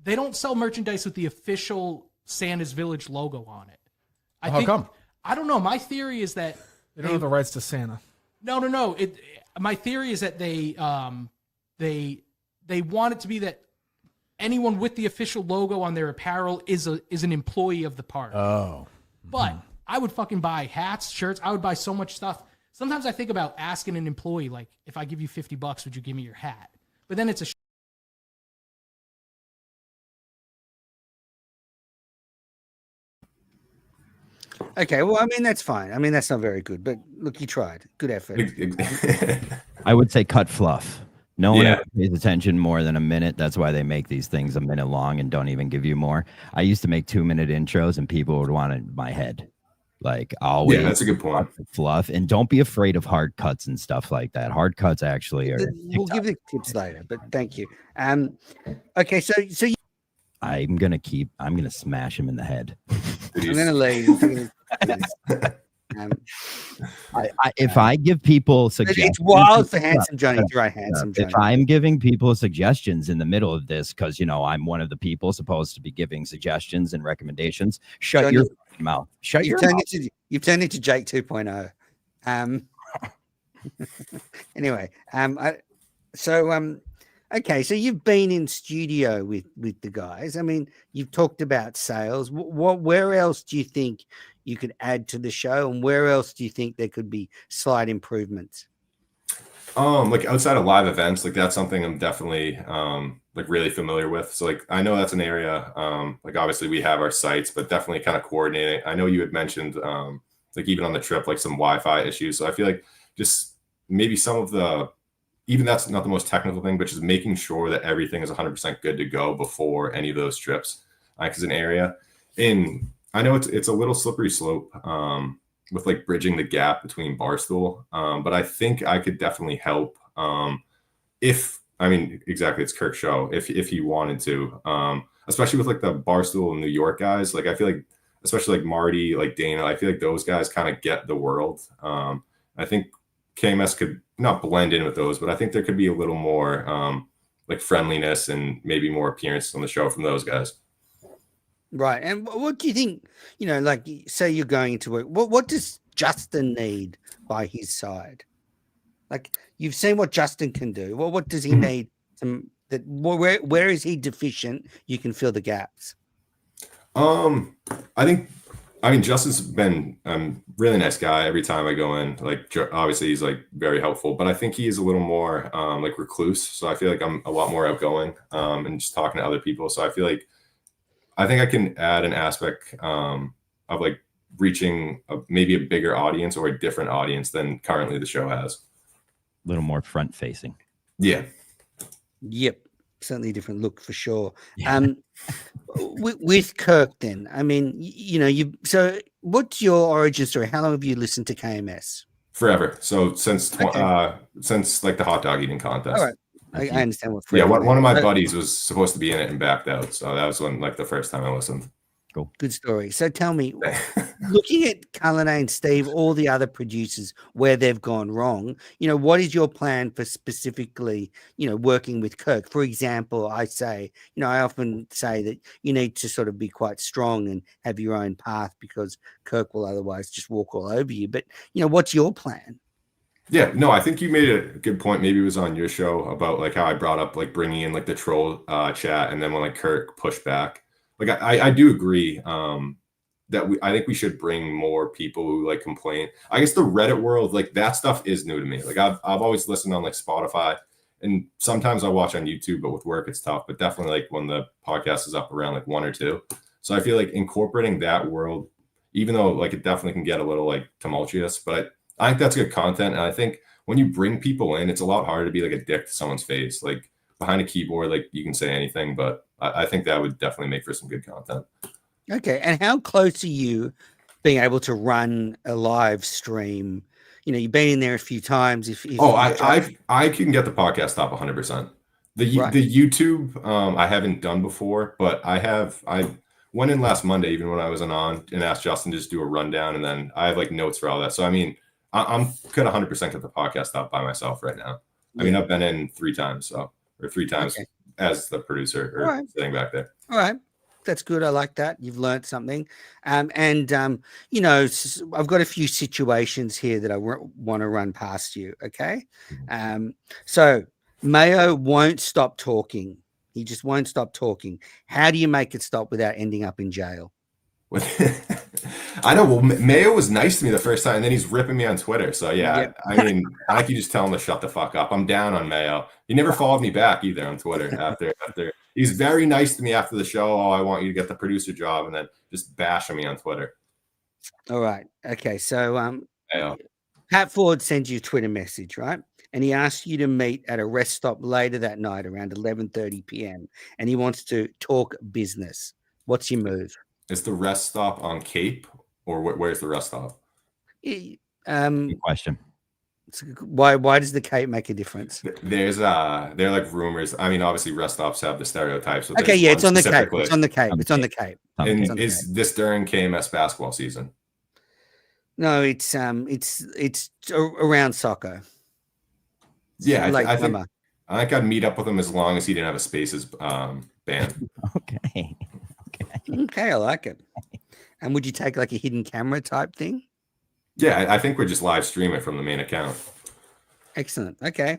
They don't sell merchandise with the official Santa's Village logo on it. How come? I don't know. My theory is that They don't have the rights to Santa. No. My theory is that they want it to be that anyone with the official logo on their apparel is an employee of the park. Oh. But I would fucking buy hats, shirts. I would buy so much stuff. Sometimes I think about asking an employee, like, if I give you $50, would you give me your hat? But then it's a Okay, well, I mean, that's fine. I mean, that's not very good, but look, you tried. Good effort. I would say cut fluff. No one ever pays attention more than a minute. That's why they make these things a minute long and don't even give you more. I used to make 2-minute intros and people would want it in my head. Like always. Yeah, that's a good point. Fluff. And don't be afraid of hard cuts and stuff like that. Hard cuts actually are. We'll give the tips later, but thank you. Okay, so you. I'm gonna smash him in the head. I'm gonna leave. If I give people suggestions, it's wild for Handsome Johnny to write Handsome Johnny. If I'm giving people suggestions in the middle of this, because I'm one of the people supposed to be giving suggestions and recommendations, shut your mouth. Shut your mouth. You've turned into Jake 2.0. Anyway, okay, so you've been in studio with the guys. I mean, you've talked about sales. Where else do you think you could add to the show, and where else do you think there could be slight improvements? Like outside of live events, like that's something I'm definitely like really familiar with. So like I know that's an area. Like obviously we have our sites, but definitely kind of coordinating. I know you had mentioned like even on the trip, like some Wi-Fi issues. So I feel like just maybe some of the, even that's not the most technical thing, but just making sure that everything is 100% good to go before any of those trips. Because an area I know it's a little slippery slope with like bridging the gap between Barstool, but I think I could definitely help it's Kirk's show if he wanted to, especially with like the Barstool New York guys. Like I feel like especially like Marty, like Dana, I feel like those guys kind of get the world. I think KMS could not blend in with those, but I think there could be a little more like friendliness and maybe more appearance on the show from those guys. Right. And what do you think, like say you're going into work, what does Justin need by his side? Like you've seen what Justin can do. Well, what does he need? Where is he deficient? You can fill the gaps. I mean, Justin's been really nice guy every time I go in. Like, obviously, he's like very helpful, but I think he is a little more like recluse. So I feel like I'm a lot more outgoing and just talking to other people. So I think I can add an aspect of like reaching maybe a bigger audience or a different audience than currently the show has. A little more front facing. Yeah. Yep. Certainly a different look for sure. Yeah. With Kirk, then, I mean, so what's your origin story? How long have you listened to KMS? Forever. So since like the hot dog eating contest. All right. I understand what. Yeah, one of my buddies was supposed to be in it and backed out. So that was when like the first time I listened. Cool. Good story. So tell me, looking at Cullinane and Steve, all the other producers, where they've gone wrong, what is your plan for specifically, working with Kirk? For example, I often say that you need to sort of be quite strong and have your own path because Kirk will otherwise just walk all over you. But, what's your plan? Yeah, no, I think you made a good point. Maybe it was on your show about like how I brought up like bringing in like the troll chat, and then when like Kirk pushed back. Like I do agree that I think we should bring more people who like complain. I guess the Reddit world, like that stuff is new to me. Like I've always listened on like Spotify, and sometimes I watch on YouTube, but with work it's tough. But definitely like when the podcast is up around like 1 or 2. So I feel like incorporating that world, even though like it definitely can get a little like tumultuous, but I think that's good content. And I think when you bring people in, it's a lot harder to be like a dick to someone's face. Like behind a keyboard, like you can say anything, but I think that would definitely make for some good content. Okay. And how close are you being able to run a live stream? You've been in there a few times. I can get the podcast up 100%. The YouTube I haven't done before, but I went in last Monday, even when I wasn't on, and asked Justin to just do a rundown, and then I have like notes for all that. So I mean, I'm could 100% get the podcast up by myself right now. Yeah. I mean, I've been in 3 times, or 3 times. Okay. As the producer or sitting back there. All right. That's good. I like that. You've learned something. I've got a few situations here that I want to run past you. Okay. So Mayo won't stop talking. He just won't stop talking. How do you make it stop without ending up in jail? I know. Well, Mayo was nice to me the first time, and then he's ripping me on Twitter. So yeah, I mean, I think you just tell him to shut the fuck up. I'm down on Mayo. He never followed me back either on Twitter. After he's very nice to me after the show. Oh, I want you to get the producer job, and then just bashing me on Twitter. All right. Okay. So Pat Ford sends you a Twitter message, right? And he asks you to meet at a rest stop later that night around 11:30 p.m. And he wants to talk business. What's your move? Is the rest stop on Cape, or where's the rest stop? Good question. Why does the Cape make a difference? They're like rumors. I mean, obviously rest stops have the stereotypes. So okay, yeah, it's on the Cape. It's on the Cape. It's on the Cape. And is this during KMS basketball season? No, it's around soccer. Yeah, I think I'd meet up with him as long as he didn't have a Spaces ban. Okay, I like it. And would you take like a hidden camera type thing? Yeah, I think we're just live streaming from the main account. Excellent. Okay.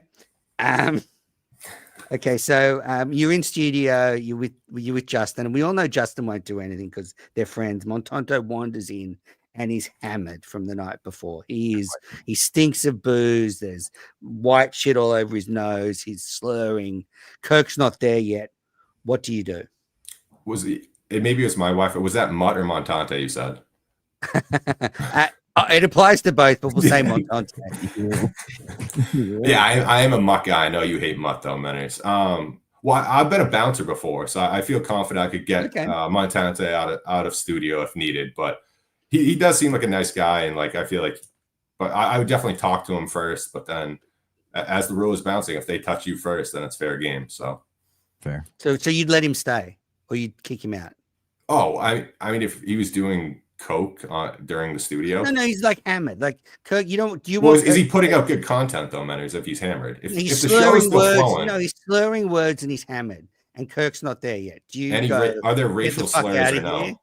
Okay, so you're in studio, you're with Justin, and we all know Justin won't do anything because they're friends. Montonto wanders in and he's hammered from the night before. He stinks of booze. There's white shit all over his nose. He's slurring. Kirk's not there yet. What do you do? Maybe it was my wife. Was that Mutt or Montante you said? It applies to both, but we'll say Montante. Yeah, I am a Mutt guy. I know you hate Mutt though, Manners. Well, I've been a bouncer before, so I feel confident I could get Montante out of studio if needed. But he does seem like a nice guy, and like I feel like, but I would definitely talk to him first. But then, as the rule is bouncing, if they touch you first, then it's fair game. So fair. So you'd let him stay, or you'd kick him out? Oh, I mean, if he was doing coke during the studio, no, he's like hammered. Like Kirk, is he putting out good content though, Manners? If he's hammered, if the show is still flowing, he's slurring words and he's hammered, and Kirk's not there yet. Do you are there racial slurs or no?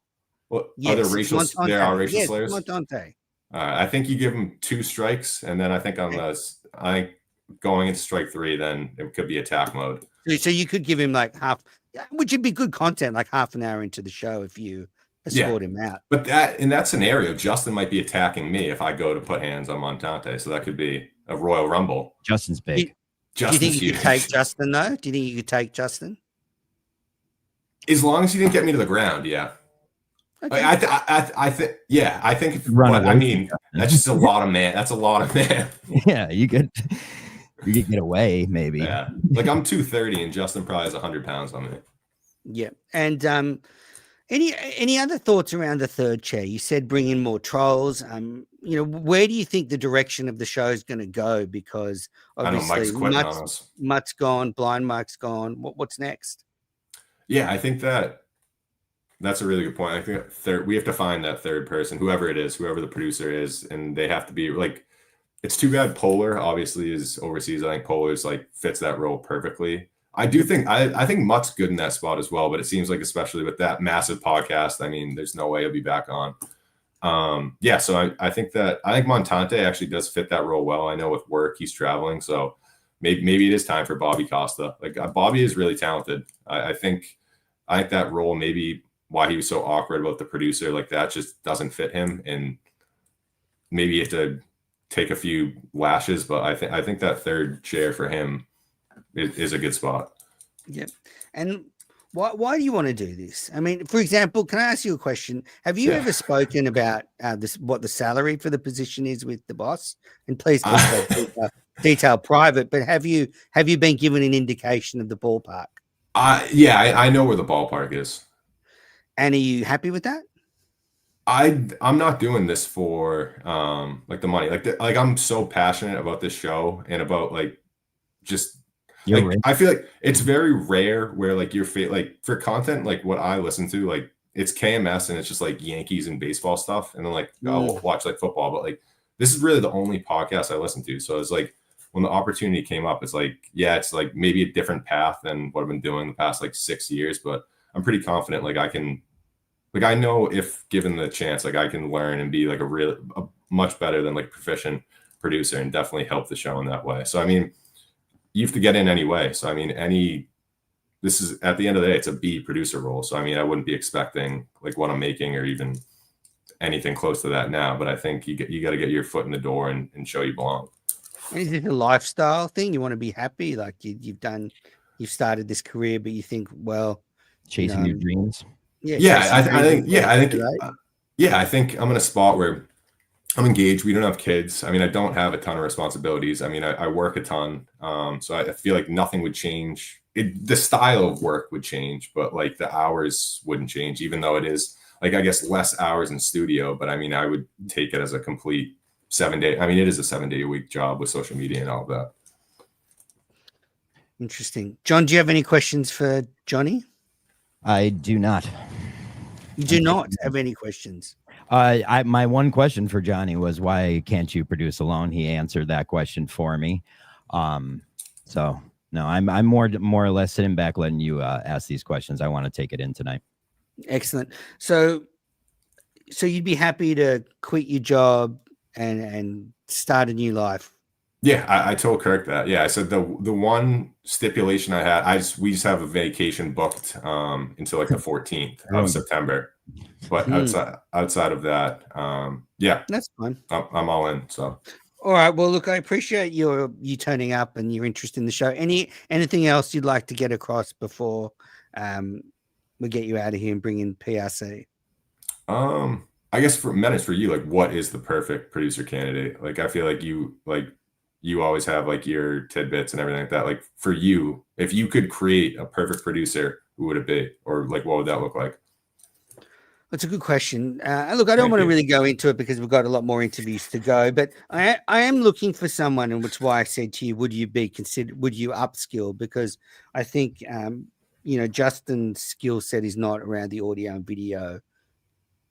Well, yes, are there racial? There are racial slurs. Montante. I think you give him 2 strikes, and then I think on the I think going into strike 3, then it could be attack mode. So you could give him like half, which would be good content, like half an hour into the show if you escort him out. But that in that scenario, Justin might be attacking me if I go to put hands on Montante. So that could be a Royal Rumble. Justin's big. Do you think you could take Justin though? Do you think you could take Justin? As long as he didn't get me to the ground, yeah. Okay. I think, yeah, I think. If, I mean, that's just a lot of man. That's a lot of man. Yeah, you could get away, maybe. Yeah, like I'm 230 and Justin probably has 100 pounds on me. Yeah, and any other thoughts around the third chair? You said bring in more trolls. Where do you think the direction of the show is going to go? Because obviously Mutt's gone, Blind Mike's gone. What's next? Yeah, I think that's a really good point. I think we have to find that third person, whoever it is, whoever the producer is, and they have to be like. It's too bad Polar obviously is overseas. I think Polar's like fits that role perfectly. I do think I think Mutt's good in that spot as well, but it seems like especially with that massive podcast, I mean, there's no way he'll be back on. So I think Montante actually does fit that role well. I know with work he's traveling, so maybe it is time for Bobby Costa. Like Bobby is really talented. I think that role maybe why he was so awkward about the producer, like that just doesn't fit him, and maybe you have to take a few lashes, but I think that third chair for him is a good spot. Yeah. And why do you want to do this? I mean, for example, can I ask you a question? Have you ever spoken about what the salary for the position is with the boss? And please detail private, but have you been given an indication of the ballpark? I know where the ballpark is. And are you happy with that? I'm not doing this for like the money. Like I'm so passionate about this show and about like just like, I feel like it's very rare where like like for content like what I listen to, like it's KMS and it's just like Yankees and baseball stuff, and then like I'll watch like football, but like this is really the only podcast I listen to. So it's like when the opportunity came up, it's like it's like maybe a different path than what I've been doing the past like 6 years, but I'm pretty confident like I can. Like I know if given the chance, like I can learn and be like a much better than like proficient producer and definitely help the show in that way. So I mean, you have to get in anyway. So I mean, this is at the end of the day, it's a B producer role. So I mean, I wouldn't be expecting like what I'm making or even anything close to that now. But I think you got to get your foot in the door and show you belong. Is it a lifestyle thing? You want to be happy, like you've started this career, but you think, well, chasing your dreams. I think I'm in a spot where I'm engaged. We don't have kids. I mean, I don't have a ton of responsibilities. I mean, I work a ton. So I feel like nothing would change. The style of work would change, but like the hours wouldn't change, even though it is like, I guess less hours in studio, but I mean, I would take it as a complete 7-day. I mean, it is a 7-day-a-week job with social media and all of that. Interesting. John, do you have any questions for Johnny? I do not. You do not have any questions? My one question for Johnny was, why can't you produce alone? He answered that question for me. So no, I'm more or less sitting back, letting you ask these questions. I want to take it in tonight. Excellent. So you'd be happy to quit your job and start a new life? Yeah, I told Kirk that. Yeah, I said the one stipulation I had, we just have a vacation booked until like the 14th of September. But outside of that, that's fine. I'm all in. So all right. Well, look, I appreciate you turning up and your interest in the show. Anything else you'd like to get across before we get you out of here and bring in PRC? I guess for you, like, what is the perfect producer candidate? Like, I feel like you always have like your tidbits and everything like that. Like for you, if you could create a perfect producer, who would it be? Or like, what would that look like? That's a good question. Look, I don't want to really go into it because we've got a lot more interviews to go, but I am looking for someone, and which is why I said to you, would you upskill? Because I think, Justin's skill set is not around the audio and video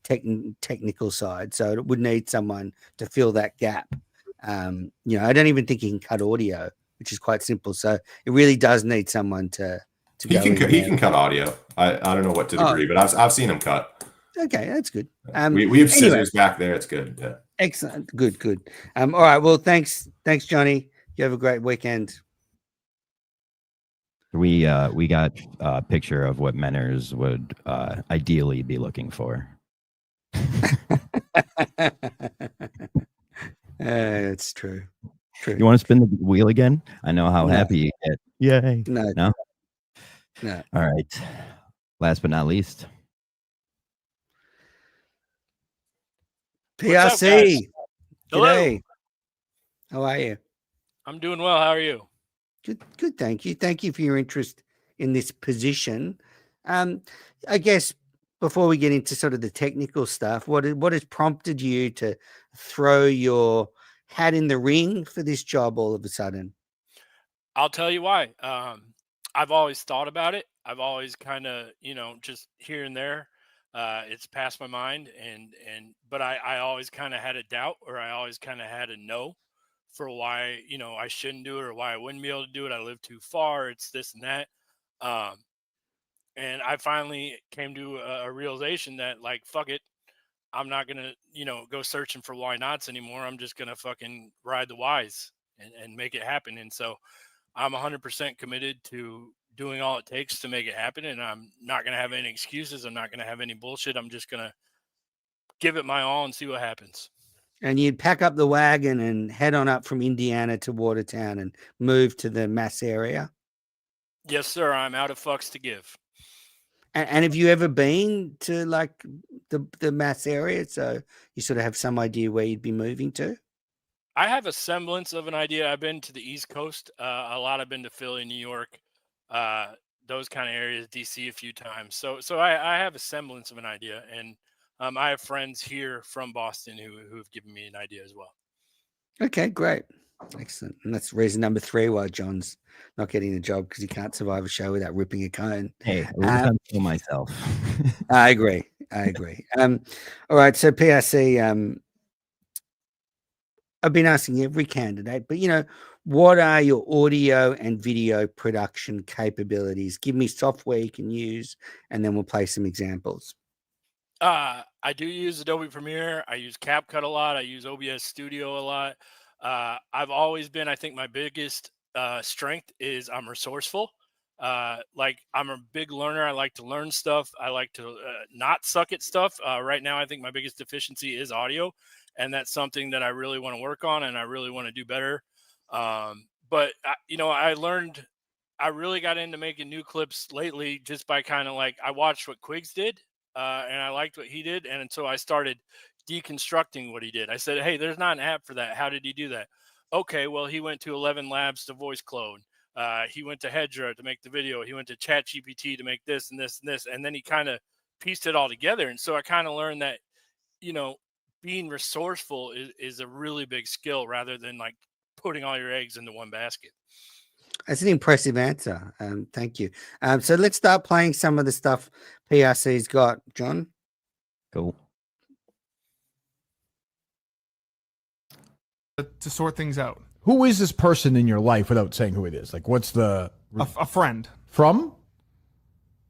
technical side. So it would need someone to fill that gap. I don't even think he can cut audio, which is quite simple. So it really does need someone to he can cut audio. I don't know what to degree, but I've seen him cut. Okay, that's good. We have scissors back there. It's good. Yeah. Excellent. Good. All right. Well, thanks, Johnny. You have a great weekend. We got a picture of what Menners would ideally be looking for. It's true. True. You want to spin the wheel again? I know how happy you get. Yay. No. No? No. All right. Last but not least. PRC. Hello. G'day. How are you? I'm doing well. How are you? Good. Thank you. Thank you for your interest in this position. I guess before we get into sort of the technical stuff, what has prompted you to throw your hat in the ring for this job all of a sudden? I'll tell you why. I've always thought about it. I've always kind of, just here and there, it's passed my mind, but I always kind of had a doubt, or I always kind of had a no for why, I shouldn't do it, or why I wouldn't be able to do it. I live too far. It's this and that. And I finally came to a realization that, like, fuck it. I'm not going to, go searching for why nots anymore. I'm just going to fucking ride the whys and make it happen. And so I'm 100% committed to doing all it takes to make it happen. And I'm not going to have any excuses. I'm not going to have any bullshit. I'm just going to give it my all and see what happens. And you'd pack up the wagon and head on up from Indiana to Watertown and move to the Mass area? Yes, sir. I'm out of fucks to give. And have you ever been to like the Mass area? So you sort of have some idea where you'd be moving to? I have a semblance of an idea. I've been to the East Coast a lot. I've been to Philly, New York, those kind of areas, DC a few times. So I have a semblance of an idea. And I have friends here from Boston who have given me an idea as well. Okay, great. Excellent. And that's reason number 3 why John's not getting the job, because he can't survive a show without ripping a cone. Hey, I'm for myself. I agree. All right. So PRC, I've been asking every candidate, but what are your audio and video production capabilities? Give me software you can use, and then we'll play some examples. I do use Adobe Premiere. I use CapCut a lot. I use OBS Studio a lot. I've always been, I think my biggest strength is I'm resourceful. Like, I'm a big learner. I like to learn stuff. I like to not suck at stuff. Right now, I think my biggest deficiency is audio, and that's something that I really want to work on and I really want to do better. But I really got into making new clips lately just by kind of like, I watched what Quigs did. And I liked what he did. And so I started deconstructing what he did. I said, hey, there's not an app for that. How did he do that? Okay, well, he went to 11 Labs to voice clone. He went to Hedra to make the video. He went to ChatGPT to make this and this and this. And then he kind of pieced it all together. And so I kind of learned that, being resourceful is a really big skill, rather than like putting all your eggs into one basket. That's an impressive answer. Thank you. So let's start playing some of the stuff PRC's got, John. Cool. To sort things out. Who is this person in your life without saying who it is? Like, what's the a friend from?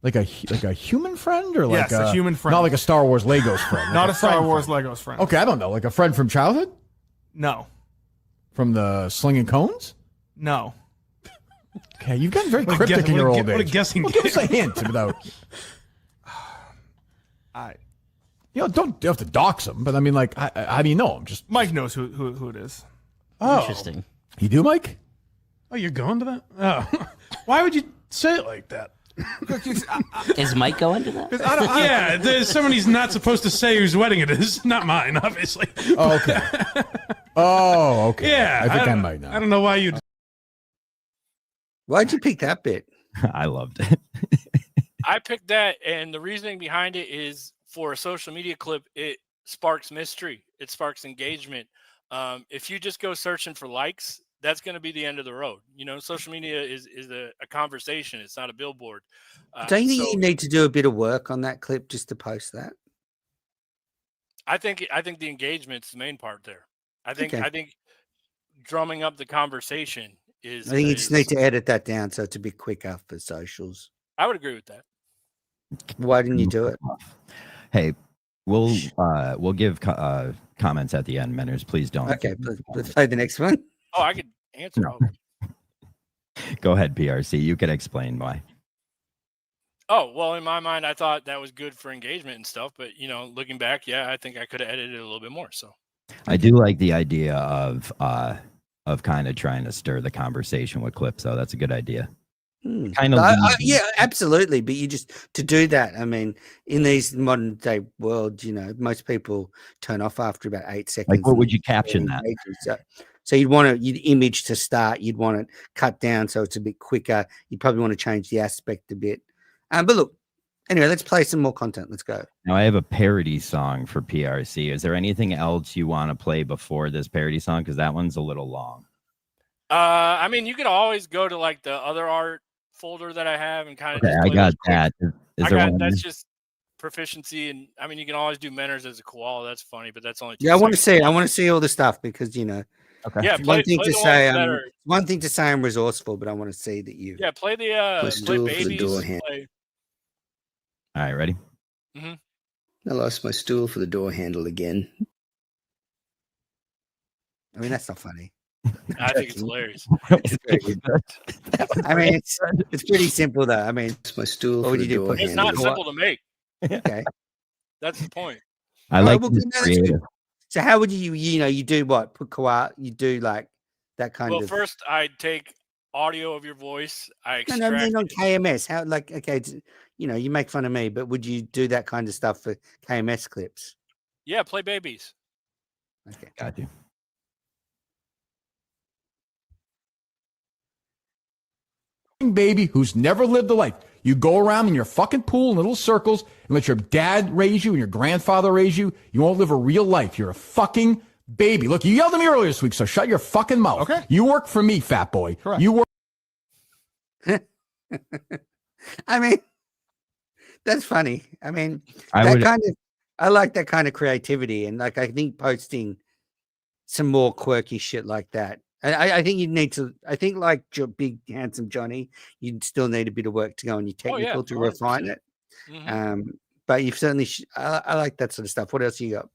Like a human friend, or like a human friend? Not like a Star Wars Legos friend. Not a Star Wars Legos friend. Okay, I don't know. Like a friend from childhood? No. From the Slinging Cones? No. Okay, you've gotten very cryptic in your old age. What a guessing game. Give us a hint without. You don't have to dox him, but I mean, like, how do you know him? Just Mike knows who it is. Oh, interesting. You do, Mike? Oh, you're going to that? Oh, why would you say it like that? Is Mike going to that? Yeah, there's someone he's not supposed to say whose wedding it is. Not mine, obviously. Oh, okay. Oh, okay. Yeah, I think I might know. I don't know why you. Why'd you pick that bit? I loved it. I picked that, and the reasoning behind it is, for a social media clip, it sparks mystery. It sparks engagement. If you just go searching for likes, that's going to be the end of the road. Social media is a conversation. It's not a billboard. Don't you think you need to do a bit of work on that clip just to post that? I think the engagement's the main part there. I think drumming up the conversation is. I think you just need to edit that down so it's a bit quicker for socials. I would agree with that. Why didn't you do it? Hey, we'll give comments at the end, Menners. Please don't. Okay, let's play the next one. Oh, I could answer. No. Go ahead, PRC. You can explain why. Oh, well, in my mind, I thought that was good for engagement and stuff. But, looking back, yeah, I think I could have edited it a little bit more. So I do like the idea of kind of trying to stir the conversation with clips, though. That's a good idea. Kind of, yeah, absolutely. But to do that, I mean, in these modern day world, most people turn off after about 8 seconds. Like, what would you caption that? So you'd image to start. You'd want it cut down so it's a bit quicker. You'd probably want to change the aspect a bit. But look, anyway, let's play some more content. Let's go. Now I have a parody song for PRC. Is there anything else you want to play before this parody song? Because that one's a little long. I mean, you could always go to like the other art folder that I have and kind of. Okay, I got that. That's just proficiency, and I mean, you can always do Menners as a koala. That's funny, but that's only. I want to see all the stuff because Okay. Yeah, one thing to say I'm resourceful, but I want to see that you. Yeah, play the play babies. All right, ready? I lost my stool for the door handle again. I mean, that's not funny. I think it's hilarious. I mean, it's pretty simple though. I mean, it's my stool. What would you do? It's not simple to make. Okay, that's the point. I like creative. So how would you do what? Put koala? You do like that kind of. Well, first I take audio of your voice. I extract. No, I mean on KMS. How you make fun of me, but would you do that kind of stuff for KMS clips? Yeah, play babies. Okay, got you. Baby who's never lived a life. You go around in your fucking pool in little circles and let your dad raise you and your grandfather raise you. You won't live a real life. You're a fucking baby. Look, you yelled at me earlier this week, so shut your fucking mouth. Okay. You work for me, fat boy. Correct. You work. I mean, that's funny. I mean, I like that kind of creativity, and like I think posting some more quirky shit like that. I think you need to. I think like big handsome Johnny, you still need a bit of work to go on your technical to refine it. Mm-hmm. But you've certainly. I like that sort of stuff. What else you got?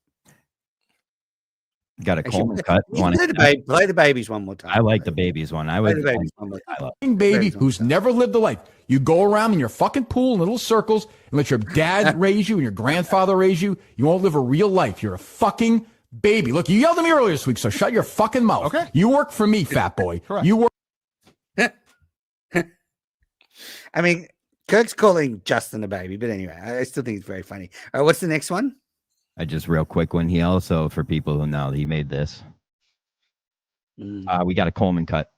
Got a Coleman cut. Play the babies one more time. I like the babies one. I would. Baby who's never lived a life. You go around in your fucking pool in little circles and let your dad raise you and your grandfather raise you. You won't live a real life. You're a fucking baby. Look, you yelled at me earlier this week, so shut your fucking mouth. Okay. You work for me, fat boy. Correct. You work. I mean, Kirk's calling Justin a baby, but anyway, I still think it's very funny. All right, what's the next one? Just real quick one. He also, for people who know, he made this. We got a Coleman cut.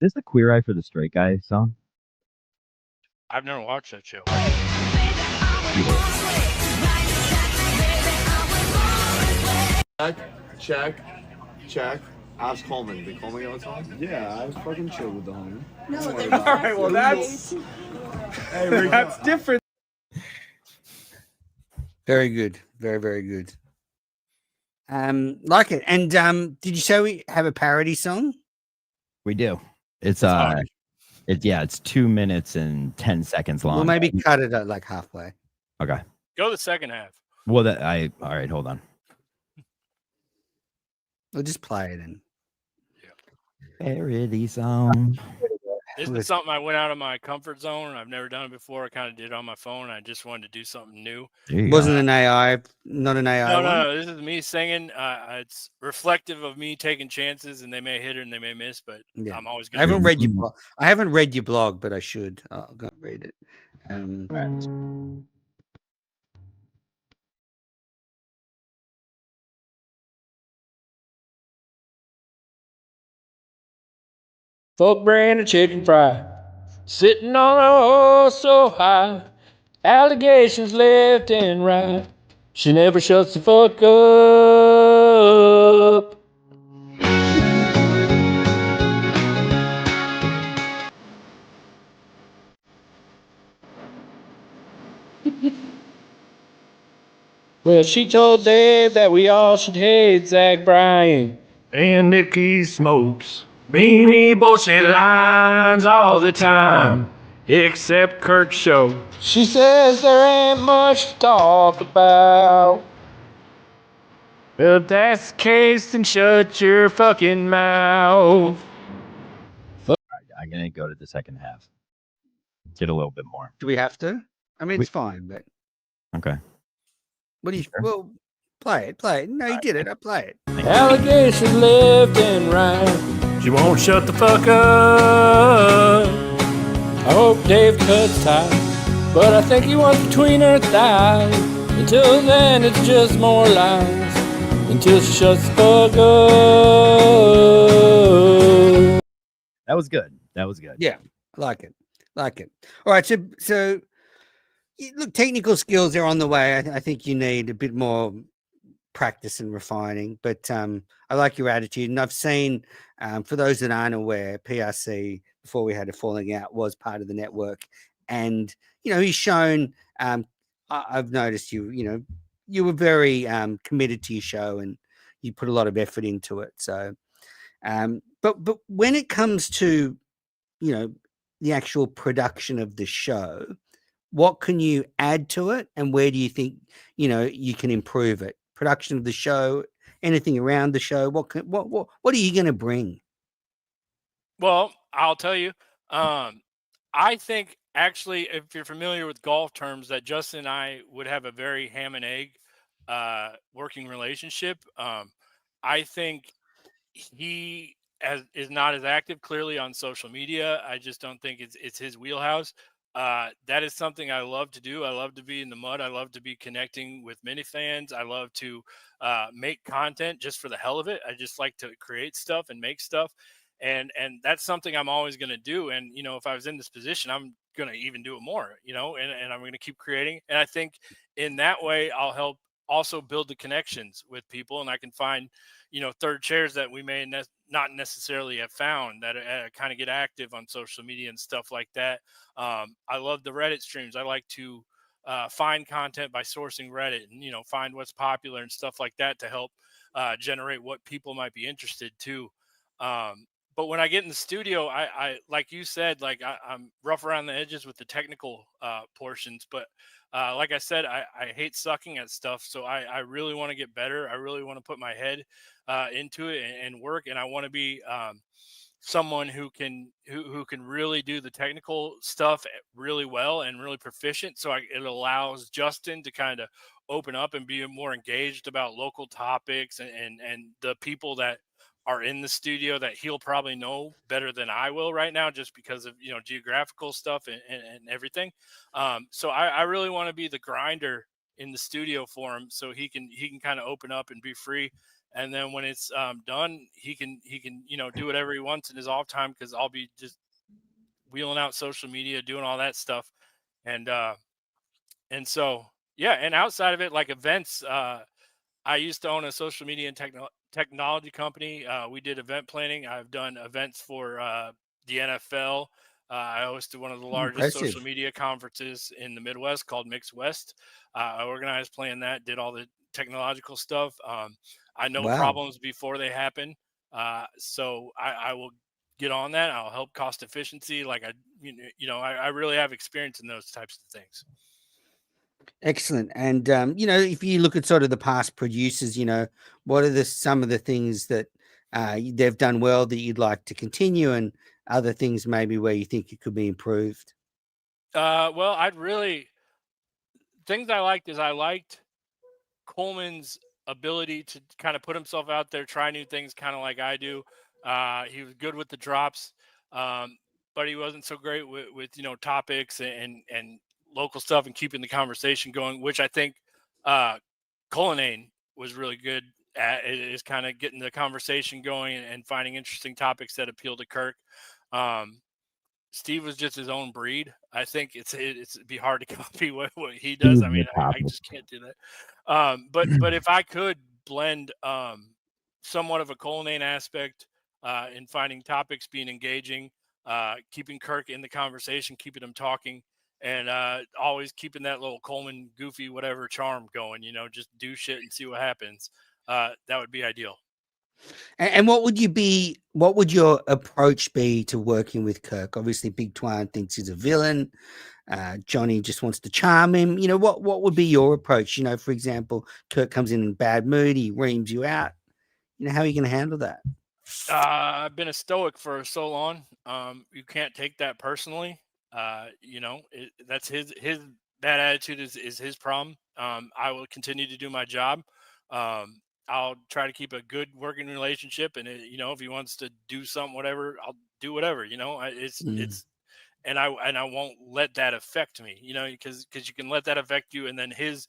Is this the Queer Eye for the Straight Guy song? I've never watched that show. Check. Ask Coleman. Did Coleman get what's on? Yeah, I was fucking chill with the homie. No, all right, well that's that's different. Very good. Very, very good. Like it. And did you say we have a parody song? We do. It's 2 minutes and 10 seconds long. Well, maybe cut it at like halfway. Okay. Go the second half. Well, all right, hold on. We'll just play it in. Parody song. This is something I went out of my comfort zone. I've never done it before. I kind of did it on my phone. I just wanted to do something new. Wasn't an AI, not an AI. No. This is me singing. It's reflective of me taking chances, and they may hit it and they may miss, but yeah. I'm always going to. I haven't read your blog, but I should. I'll go read it. Folk brand of chicken fry, sitting on a oh so high, allegations left and right. She never shuts the fuck up. Well, she told Dave that we all should hate Zach Bryan. And Nikki smokes beanie bullshit lines all the time, except Kirk's show. She says there ain't much to talk about. Well, if that's the case, then shut your fucking mouth. I'm gonna go to the second half. Get a little bit more. Do we have to? I mean, it's fine, but Okay. what do you? Well, play it. No, you did it. I play it. Allegations left and right. She won't shut the fuck up. I hope Dave cuts ties, but I think he wants between her thighs. Until then, it's just more lies. Until she shuts the fuck up. That was good. That was good. Yeah, I like it. All right, so look, technical skills are on the way. I think you need a bit more practice and refining, but I like your attitude. And I've seen, for those that aren't aware, PRC, before we had a falling out, was part of the network. And, he's shown, I've noticed you were very committed to your show and you put a lot of effort into it. So, but when it comes to, the actual production of the show, what can you add to it, and where do you think you can improve it? Production of the show, anything around the show. What are you going to bring? Well, I'll tell you. I think actually, if you're familiar with golf terms, that Justin and I would have a very ham and egg working relationship. I think he is not as active clearly on social media. I just don't think it's his wheelhouse. That is something I love to do. I love to be in the mud. I love to be connecting with many fans. I love to make content just for the hell of it. I just like to create stuff and make stuff. And that's something I'm always going to do. And, if I was in this position, I'm going to even do it more, and I'm going to keep creating. And I think in that way, I'll help also build the connections with people, and I can find, third chairs that we may not necessarily have found that kind of get active on social media and stuff like that. I love the Reddit streams. I like to find content by sourcing Reddit and, find what's popular and stuff like that to help generate what people might be interested to. But when I get in the studio, I like you said, like I'm rough around the edges with the technical portions, but like I said, I hate sucking at stuff. So I really want to get better. I really want to put my head into it and work. And I want to be someone who can really do the technical stuff really well and really proficient. So it allows Justin to kind of open up and be more engaged about local topics and the people that are in the studio that he'll probably know better than I will right now, just because of, geographical stuff and everything. So I really want to be the grinder in the studio for him, so he can kind of open up and be free. And then when it's done, he can do whatever he wants in his off time, because I'll be just wheeling out social media, doing all that stuff. And so, yeah. And outside of it, like events, I used to own a social media and technology company. We did event planning. I've done events for the NFL. I hosted one of the largest social media conferences in the Midwest called Mix West. I organized, planned that, did all the technological stuff. I know problems before they happen. So I will get on that. I'll help cost efficiency. Like I really have experience in those types of things. Excellent. And if you look at sort of the past producers, what are some of the things that they've done well that you'd like to continue, and other things maybe where you think it could be improved? Well, things I liked Coleman's ability to kind of put himself out there, try new things, kind of like I do. He was good with the drops, but he wasn't so great with topics and local stuff and keeping the conversation going, which I think Cullinane was really good at, is kind of getting the conversation going and finding interesting topics that appeal to Kirk. Steve was just his own breed. I think it'd be hard to copy what he does. I mean, I just can't do that. But if I could blend somewhat of a Colnane aspect in finding topics, being engaging, keeping Kirk in the conversation, keeping him talking, and always keeping that little Coleman goofy whatever charm going, just do shit and see what happens. That would be ideal. And what would your approach be to working with Kirk? Obviously, Big Twan thinks he's a villain. Johnny just wants to charm him. What would be your approach? For example, Kirk comes in bad mood, he reams you out. How are you going to handle that? I've been a stoic for so long. You can't take that personally. That's his bad attitude is his problem. I will continue to do my job. I'll try to keep a good working relationship, and if he wants to do something, whatever, I'll do whatever. And I won't let that affect me. Because you can let that affect you, and then his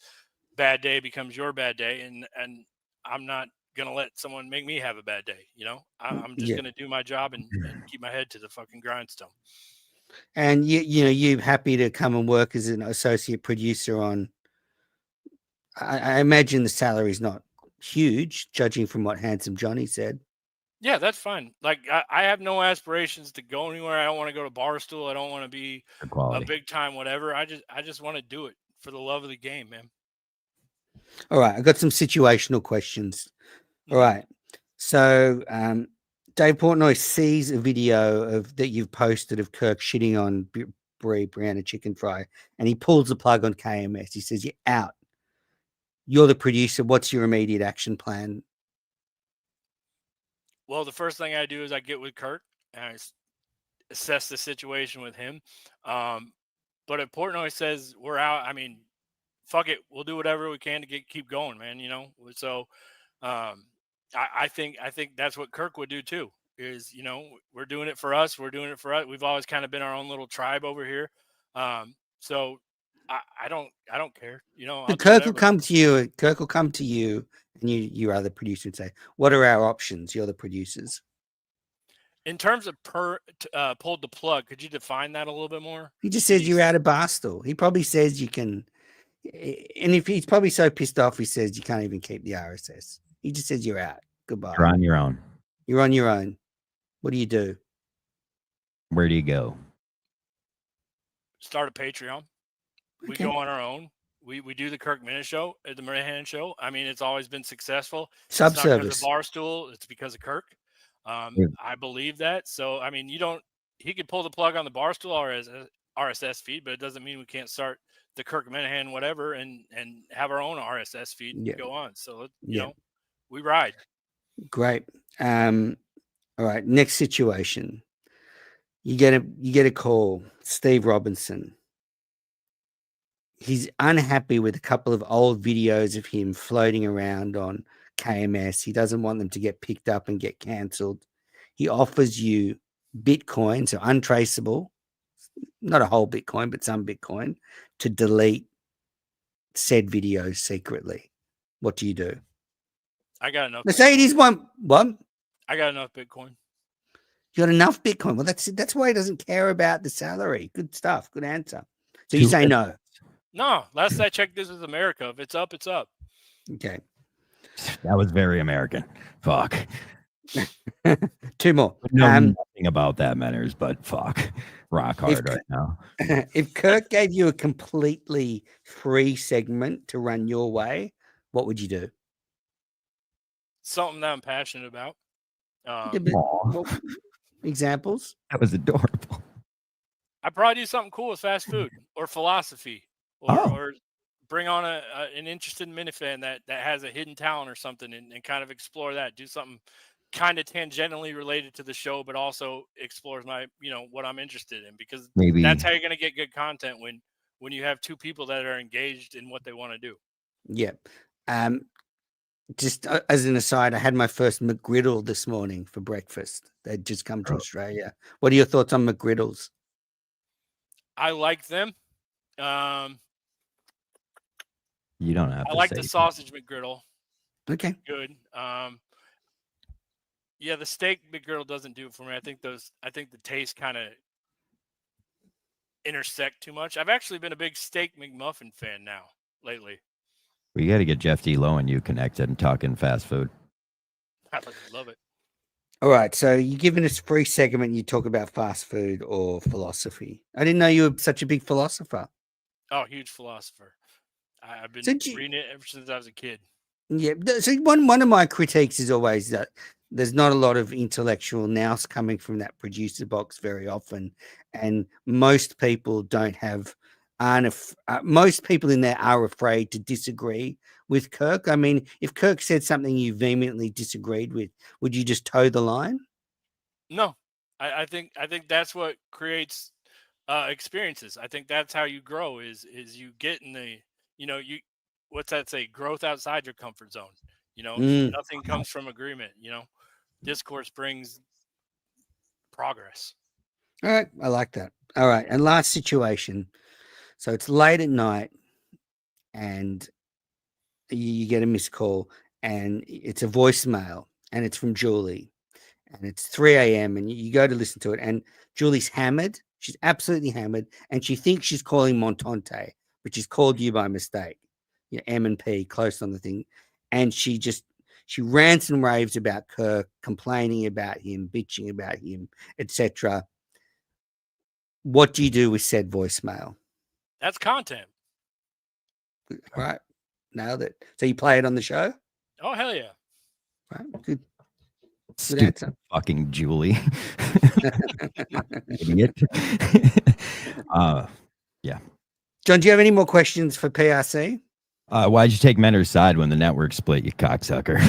bad day becomes your bad day, and I'm not gonna let someone make me have a bad day. I'm just gonna do my job and keep my head to the fucking grindstone. And you're happy to come and work as an associate producer on. I imagine the salary is not huge, judging from what Handsome Johnny said. Yeah, that's fine. Like I have no aspirations to go anywhere. I don't want to go to Barstool. I don't want to be a big time whatever. I just want to do it for the love of the game, man. All right, I got some situational questions. All right, so Dave Portnoy sees a video that you've posted of Kirk shitting on Brie Brianna Chicken Fry, and he pulls the plug on KMS. He says, "You're out. You're the producer. What's your immediate action plan?" Well, the first thing I do is I get with Kirk and I assess the situation with him. But if Portnoy says we're out, I mean, fuck it, we'll do whatever we can to keep going, man. So I think that's what Kirk would do too. Is we're doing it for us. We're doing it for us. We've always kind of been our own little tribe over here. So I don't care. Kirk will come to you. Kirk will come to you, and you are the producer, and say, "What are our options?" You're the producers. In terms of pulled the plug, could you define that a little bit more? He just says you're out of Barstool. He probably says you can, and if he's probably so pissed off, he says you can't even keep the RSS. He just says you're out. Goodbye. You're on your own. You're on your own. What do you do? Where do you go? Start a Patreon. We go on our own. We do the Kirk Minute Show at the Minahan Show. I mean, it's always been successful. Subservice. It's not because of Barstool. It's because of Kirk. I believe that. So, I mean, he could pull the plug on the Barstool RSS feed, but it doesn't mean we can't start the Kirk Minahan whatever and have our own RSS feed and go on. So, we ride. Great. All right. Next situation. You get a call, Steve Robinson. He's unhappy with a couple of old videos of him floating around on KMS. He doesn't want them to get picked up and get cancelled. He offers you Bitcoin, so untraceable, not a whole Bitcoin, but some Bitcoin, to delete said videos secretly. What do you do? I got enough. Mercedes one. What? I got enough Bitcoin. You got enough Bitcoin. Well, that's why he doesn't care about the salary. Good stuff. Good answer. So you say no. No, last I checked, this is America. If it's up, it's up. Okay. That was very American. Fuck. Two more. Nothing about that matters, but fuck. Rock hard right now. If Kirk gave you a completely free segment to run your way, what would you do? Something that I'm passionate about. Examples? That was adorable. I'd probably do something cool with fast food or philosophy or bring on an interested minifan that has a hidden talent or something and kind of explore that. Do something kind of tangentially related to the show, but also explores my, what I'm interested in, because that's how you're going to get good content when you have two people that are engaged in what they want to do. Yeah. Just as an aside, I had my first McGriddle this morning for breakfast. They'd just come to Australia. What are your thoughts on McGriddles? I like them. You don't have to. I like the sausage McGriddle. Okay. Good. Yeah, the steak McGriddle doesn't do it for me. I think the taste kind of intersect too much. I've actually been a big Steak McMuffin fan now lately. We got to get Jeff D. Lowe and you connected and talking fast food. I love it. All right, so you're giving us a free segment. You talk about fast food or philosophy. I didn't know you were such a big philosopher. Oh, huge philosopher. I've been reading it ever since I was a kid. Yeah, so one of my critiques is always that there's not a lot of intellectual nous coming from that producer box very often, and most people most people in there are afraid to disagree with Kirk. I mean, if Kirk said something you vehemently disagreed with, would you just toe the line? No, I think that's what creates experiences. I think that's how you grow is you get in the, what's that say? Growth outside your comfort zone. Nothing comes from agreement. Discourse brings progress. All right, I like that. All right, and last situation. So it's late at night, and you get a missed call, and it's a voicemail, and it's from Julie, and it's 3 a.m. and you go to listen to it, and Julie's hammered. She's absolutely hammered, and she thinks she's calling Montante, but she's called you by mistake. M and P close on the thing, and she rants and raves about Kirk, complaining about him, bitching about him, etc. What do you do with said voicemail? That's content. Right, nailed it. So you play it on the show? Oh hell yeah! Right, good. Stupid fucking Julie. Idiot. Yeah. John, do you have any more questions for PRC? Why'd you take Mentor's side when the network split, you cocksucker?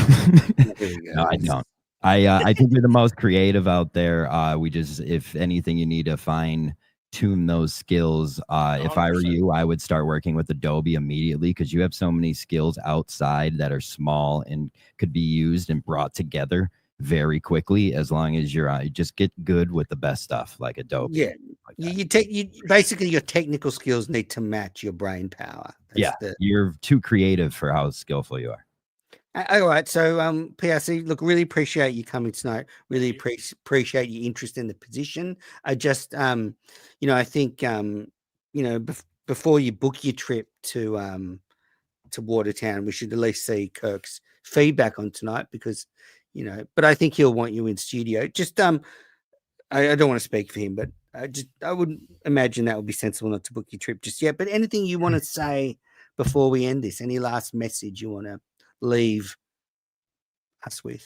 No, I don't. I think you're the most creative out there. If anything, you need to tune those skills. If I were you, I would start working with Adobe immediately because you have so many skills outside that are small and could be used and brought together very quickly as long as you just get good with the best stuff like Adobe. Yeah. Basically your technical skills need to match your brain power. You're too creative for how skillful you are. All right. So PRC, look, really appreciate you coming tonight. Really appreciate your interest in the position. I just I think before you book your trip to Watertown, we should at least see Kirk's feedback on tonight because but I think he'll want you in studio. Just I don't want to speak for him, but I would imagine that would be sensible not to book your trip just yet. But anything you want to say before we end this? Any last message you want to leave us with?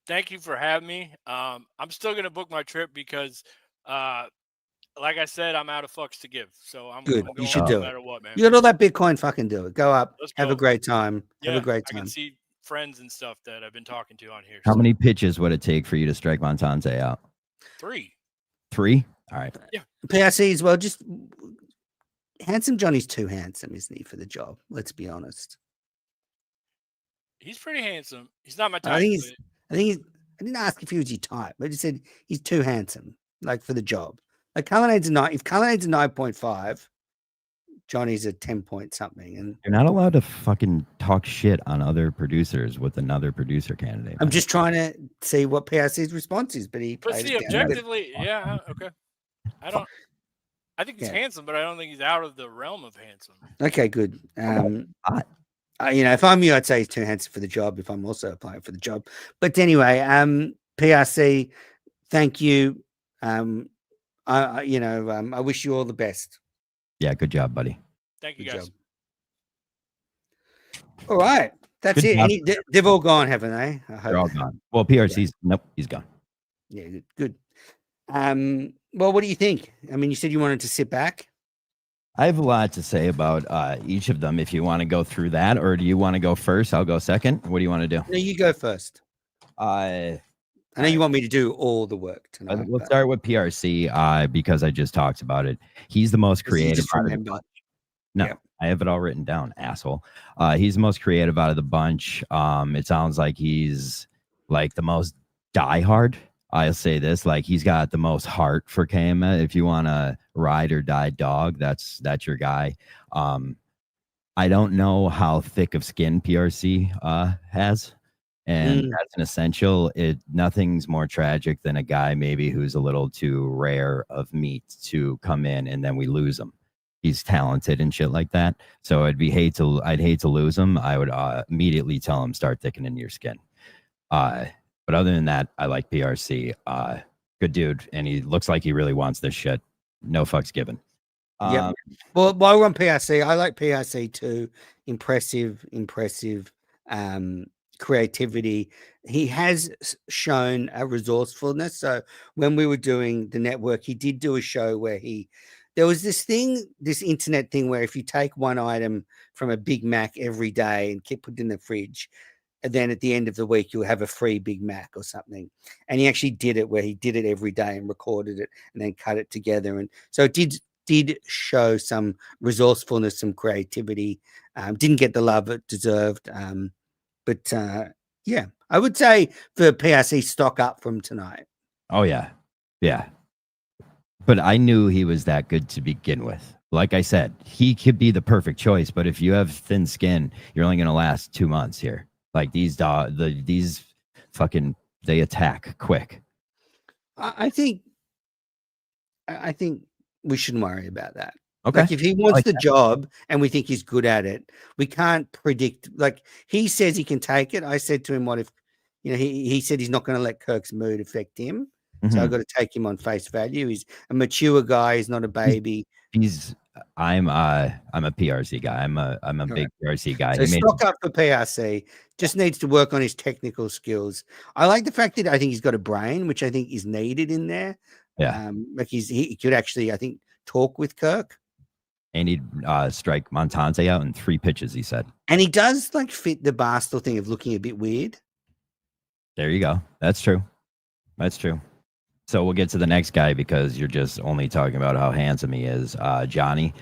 Thank you for having me. I'm still gonna book my trip because like I said, I'm out of fucks to give. So I'm good. I'm You should do no it. matter what, man. You got all that Bitcoin, fucking do it. Go up. Let's have go. a great time. Yeah, have a great I time. can see friends and stuff that I've been talking to on here. How many pitches would it take for you to strike Montante out? 3. 3? All right. Yeah. PRC as well. Just handsome Johnny's too handsome, isn't he, for the job? Let's be honest. He's pretty handsome. He's not my type. I didn't ask if he was your type. I just said he's too handsome, like for the job. Like Cullinade's a 9. If Cullinade's a 9.5, Johnny's a 10 point something. And you're not allowed to fucking talk shit on other producers with another producer candidate. I'm just trying to see what PRC's response is, but objectively, yeah, okay. I think he's handsome, but I don't think he's out of the realm of handsome. Okay, good. If I'm you, I'd say he's too handsome for the job. If I'm also applying for the job, but anyway, PRC, thank you. I wish you all the best. Yeah, good job, buddy. Thank you, guys. All right, that's Good it. They've all gone, haven't they? They're all gone. Well, PRC's nope, he's gone. Yeah, good. Well, what do you think? I mean, you said you wanted to sit back. I have a lot to say about each of them. If you want to go through that, or do you want to go first? I'll go second. What do you want to do? No, you go first. I know you want me to do all the work tonight. We'll start with PRC because I just talked about it. He's the most creative. No, yeah. I have it all written down, asshole. He's the most creative out of the bunch. It sounds like he's like the most diehard. I'll say this, like he's got the most heart for KMS. If you want a ride or die dog, that's your guy. I don't know how thick of skin PRC has. And that's an essential. Nothing's more tragic than a guy maybe who's a little too rare of meat to come in and then we lose him. He's talented and shit like that. So I'd hate to lose him. I would immediately tell him start thickening your skin. But other than that, I like PRC. Good dude, and he looks like he really wants this shit. No fucks given. Yeah. Well, while we're on PRC, I like PRC too. Impressive. Creativity. He has shown a resourcefulness. So when we were doing the network, he did do a show where there was this internet thing where if you take one item from a Big Mac every day and keep it in the fridge, and then at the end of the week you'll have a free Big Mac or something. And he actually did it where he did it every day and recorded it and then cut it together. And so it did show some resourcefulness, some creativity. Didn't get the love it deserved. But yeah, I would say for PRC, stock up from tonight. Oh yeah. But I knew he was that good to begin with. Like I said, he could be the perfect choice, but if you have thin skin, you're only going to last 2 months here. Like these fucking, they attack quick. I think we shouldn't worry about that. Okay. Like if he wants the job and we think he's good at it, we can't predict. Like he says he can take it. I said to him, what if, he said he's not going to let Kirk's mood affect him. So I've got to take him on face value. He's a mature guy. He's not a baby. I'm a PRC guy. I'm a big PRC guy. So stock up for PRC. Just needs to work on his technical skills. I like the fact that I think he's got a brain, which I think is needed in there. Yeah. Like he could actually, I think, talk with Kirk. And he'd strike Montante out in 3 pitches, he said. And he does like fit the Barstool thing of looking a bit weird. There you go. That's true. So we'll get to the next guy because you're just only talking about how handsome he is, Johnny.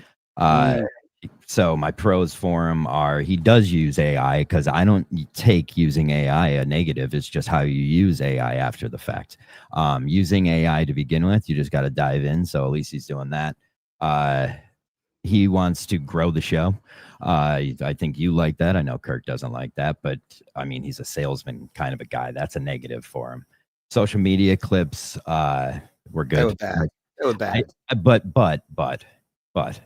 So my pros for him are he does use AI, because I don't take using AI a negative. It's just how you use AI after the fact. Using AI to begin with, you just got to dive in. So at least he's doing that. He wants to grow the show. I think you like that. I know Kirk doesn't like that, but I mean, he's a salesman kind of a guy. That's a negative for him. Social media clips were good. They were bad. But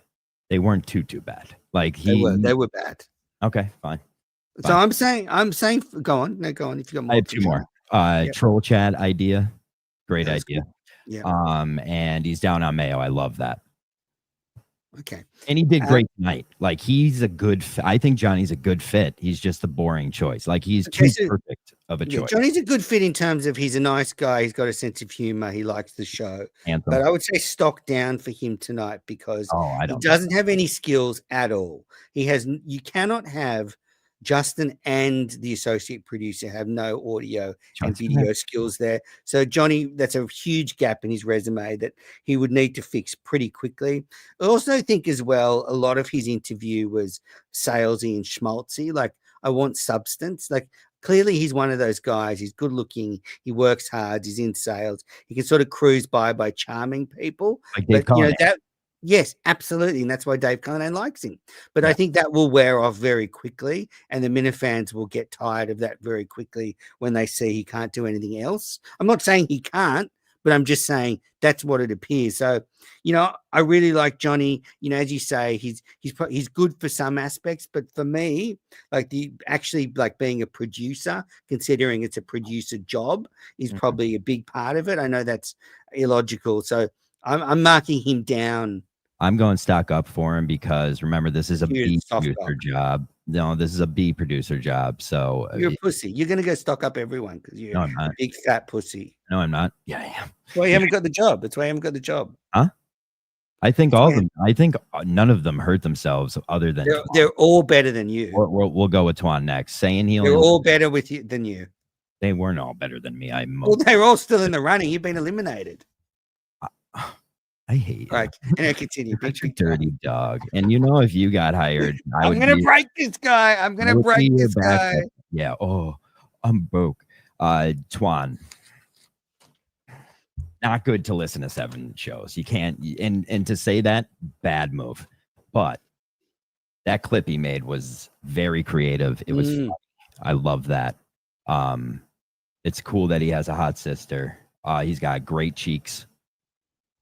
they weren't too bad. Like they were bad. Okay, fine. So I'm saying, go on. No, go on. If you got more, I have 2 more. Troll chat idea, great idea. Yeah. And he's down on Mayo. I love that. Okay. And he did great tonight. Like he's a good. I think Johnny's a good fit. He's just a boring choice. Like he's too perfect of a choice. Johnny's a good fit in terms of he's a nice guy. He's got a sense of humor. He likes the show. Anthem. But I would say stock down for him tonight because he doesn't have any skills at all. You cannot have Justin and the associate producer have no audio and video skills there. So Johnny, that's a huge gap in his resume that he would need to fix pretty quickly. I also think as well, a lot of his interview was salesy and schmaltzy. Like I want substance. Like clearly he's one of those guys. He's good looking. He works hard. He's in sales. He can sort of cruise by charming people. Like Dave Cullinane. Yes, absolutely. And that's why Dave Cullinane likes him. But I think that will wear off very quickly. And the Minifans will get tired of that very quickly when they see he can't do anything else. I'm not saying he can't, but I'm just saying that's what it appears. So, I really like Johnny. As you say, he's good for some aspects. But for me, like being a producer, considering it's a producer job, is probably a big part of it. I know that's illogical. So I'm marking him down. I'm going stock up for him because remember, this is a B producer job. No, this is a B producer job. So you're a pussy. You're going to go stock up everyone because you're a big fat pussy. No, I'm not. Yeah, I am. That's why you haven't got the job. That's why I haven't got the job. Huh? I think all of them. I think none of them hurt themselves other than they're all better than you. We'll go with Twan next. Saying they're all better than you. They weren't all better than me. They're all still in the running. You've been eliminated. I hate you. Right, and continue. Big dirty dog. And if you got hired, I'm gonna break this guy. I'm gonna break this guy. Yeah. Oh, I'm broke. Twan. Not good to listen to 7 shows. You can't. And to say that, bad move. But that clip he made was very creative. It was funny. I love that. It's cool that he has a hot sister. He's got great cheeks,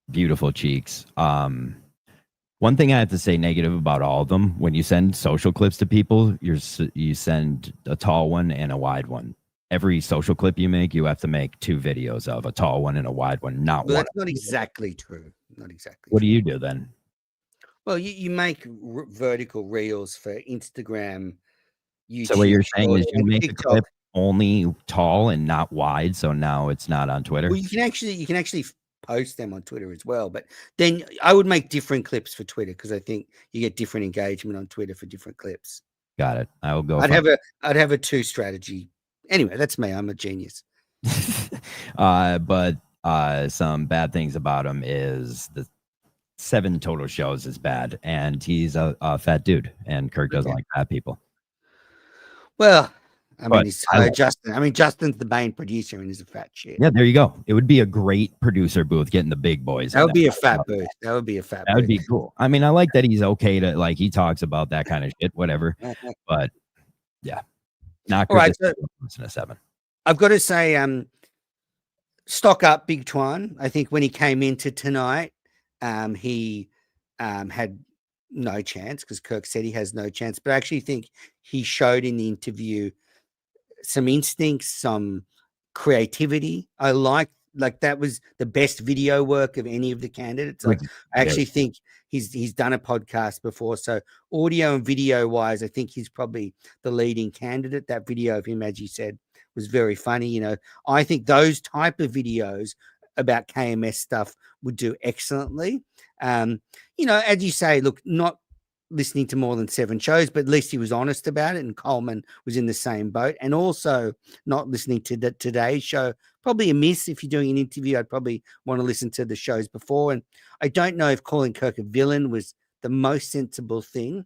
beautiful cheeks. One thing I have to say negative about all of them: when you send social clips to people, you send a tall one and a wide one. Every social clip you make, you have to make 2 videos of a tall one and a wide one, not one. That's not exactly true. Not exactly. What do you do then? Well, you make vertical reels for Instagram, YouTube. So what you're saying is you make TikTok. a clip only tall and not wide, so now it's not on Twitter? Well, you can actually post them on Twitter as well, but then I would make different clips for Twitter because I think you get different engagement on Twitter for different clips. Got it. I will go. I'd have a 2 strategy. Anyway, that's me. I'm a genius. But some bad things about him is the 7 total shows is bad, and he's a fat dude, and Kirk doesn't like fat people. Well, Justin's the main producer and he's a fat shit. Yeah, there you go. It would be a great producer booth getting the big boys. That would be a fat booth. That would be a fat. That would be cool. I mean, I like that he's okay to like he talks about that kind of shit, whatever. But yeah, not good. All right, to listen to 7. I've got to say, stock up Big Twan. I think when he came into tonight, he had no chance because Kirk said he has no chance. But I actually think he showed in the interview some instincts, some creativity. I like that was the best video work of any of the candidates. Like I actually think he's done a podcast before, so audio and video wise, I think he's probably the leading candidate. That video of him, as you said, was very funny. You know, I think those type of videos about KMS stuff would do excellently. You know, as you say, look, not listening to more than 7 shows, but at least he was honest about it. And Coleman was in the same boat. And also not listening to the Today's Show, probably a miss. If you're doing an interview, I'd probably want to listen to the shows before. And I don't know if calling Kirk a villain was the most sensible thing.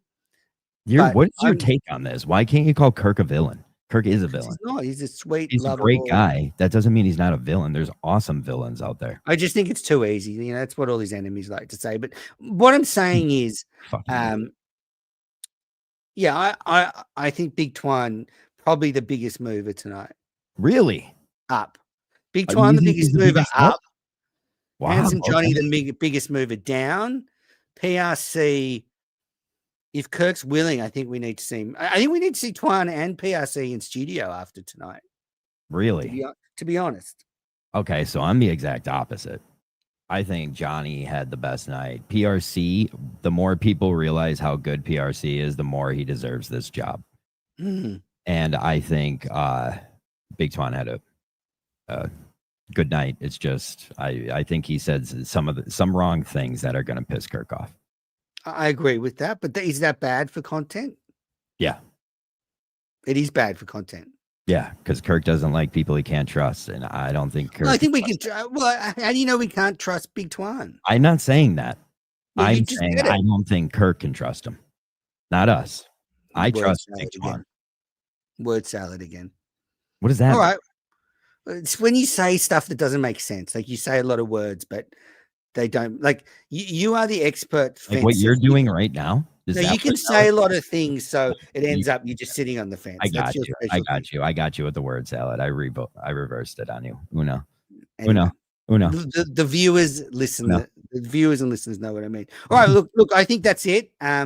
What's your take on this? Why can't you call Kirk a villain? Kirk is a villain. He's not. He's a sweet, he's lovable, a great guy. That doesn't mean he's not a villain. There's awesome villains out there. I just think it's too easy. You know, that's what all his enemies like to say. But what I'm saying is, yeah, I think Big Twan probably the biggest mover tonight. Really? Up. Big Twan the biggest mover up. Wow. Handsome Johnny the biggest mover down. PRC. If Kirk's willing, I think we need to see him. I think we need to see Twan and PRC in studio after tonight. Really? To be honest. Okay, so I'm the exact opposite. I think Johnny had the best night. PRC, the more people realize how good PRC is, the more he deserves this job. Mm. And I think Big Twan had a good night. It's just I think he said some wrong things that are going to piss Kirk off. I agree with that, but is that bad for content? Yeah. It is bad for content. Yeah, because Kirk doesn't like people he can't trust, and I don't think Kirk... Well, I think we can... Well, how do you know we can't trust Big Twan? I'm not saying that. Well, I'm saying I don't think Kirk can trust him. Not us. I trust Big Twan. Word salad again. What is that? All right. It's when you say stuff that doesn't make sense. Like you say a lot of words, but they don't. Like you are the expert. Like what you're doing right now? No, you can say a lot of things, so it ends up you just sitting on the fence. I got you. I got you with the word salad. I reversed it on you. Uno. Anyway, Uno. The viewers listen. The viewers and listeners know what I mean. All right, look. I think that's it. I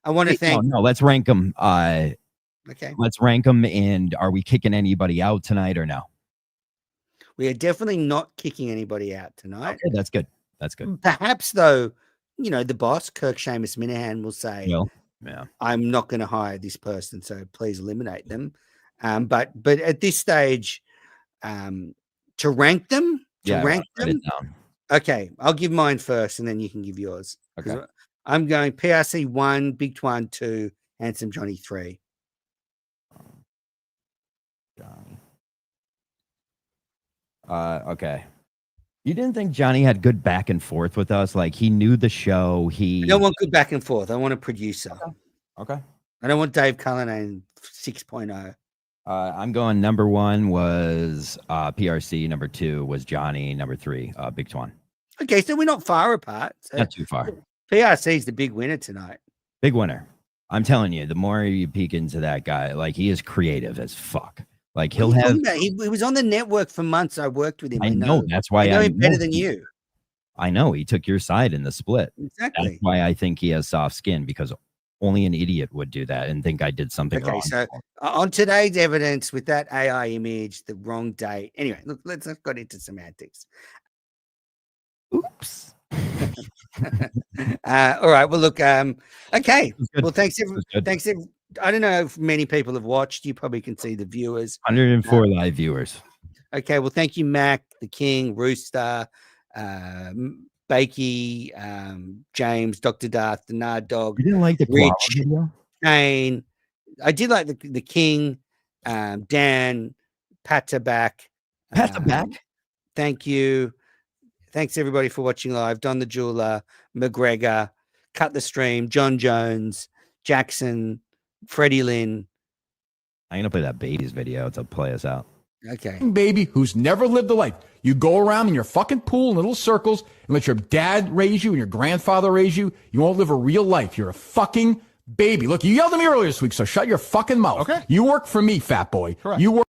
want to thank. No, let's rank them. Okay. Let's rank them. And are we kicking anybody out tonight or no? We are definitely not kicking anybody out tonight. Okay, that's good. That's good. Perhaps though, you know, the boss, Kirk Seamus Minahan, will say, yeah, I'm not going to hire this person, so please eliminate them. But at this stage, to rank them, okay, I'll give mine first, and then you can give yours. Okay. I'm going PRC 1, Big Twan 2, Handsome Johnny 3. Okay. You didn't think Johnny had good back and forth with us? Like he knew the show. I don't want good back and forth. I want a producer. Okay. I don't want Dave Cullinane 6.0. I'm going number 1 was PRC. Number 2 was Johnny. Number 3, Big Twan. Okay, so we're not far apart. So not too far. PRC is the big winner tonight. Big winner. I'm telling you, the more you peek into that guy, like he is creative as fuck. Like he'll have. He was on the network for months. I worked with him. I know. That's why I know him better than you. I know he took your side in the split. Exactly. That's why I think he has soft skin, because only an idiot would do that and think I did something wrong. So on today's evidence with that AI image, the wrong date. Anyway, look, let's go into semantics. Oops. All right. Well, look. Okay. Well, thanks. Thanks. I don't know if many people have watched. You probably can see the viewers. 104 live viewers. Okay. Well, thank you, Mac, the King, Rooster, Bakey, James, Dr. Darth, the Nard Dog. You didn't like the Rich, video? Shane. I did like the King, Dan, Pataback. Thank you. Thanks everybody for watching live. Don the Jeweler, McGregor, Cut the Stream, John Jones, Jackson, Freddie Lynn. I'm gonna play that baby's video to play us out. Okay. Baby who's never lived a life. You go around in your fucking pool in little circles and let your dad raise you and your grandfather raise you. You won't live a real life. You're a fucking baby. Look, you yelled at me earlier this week, so shut your fucking mouth. Okay. You work for me, fat boy. Correct. You work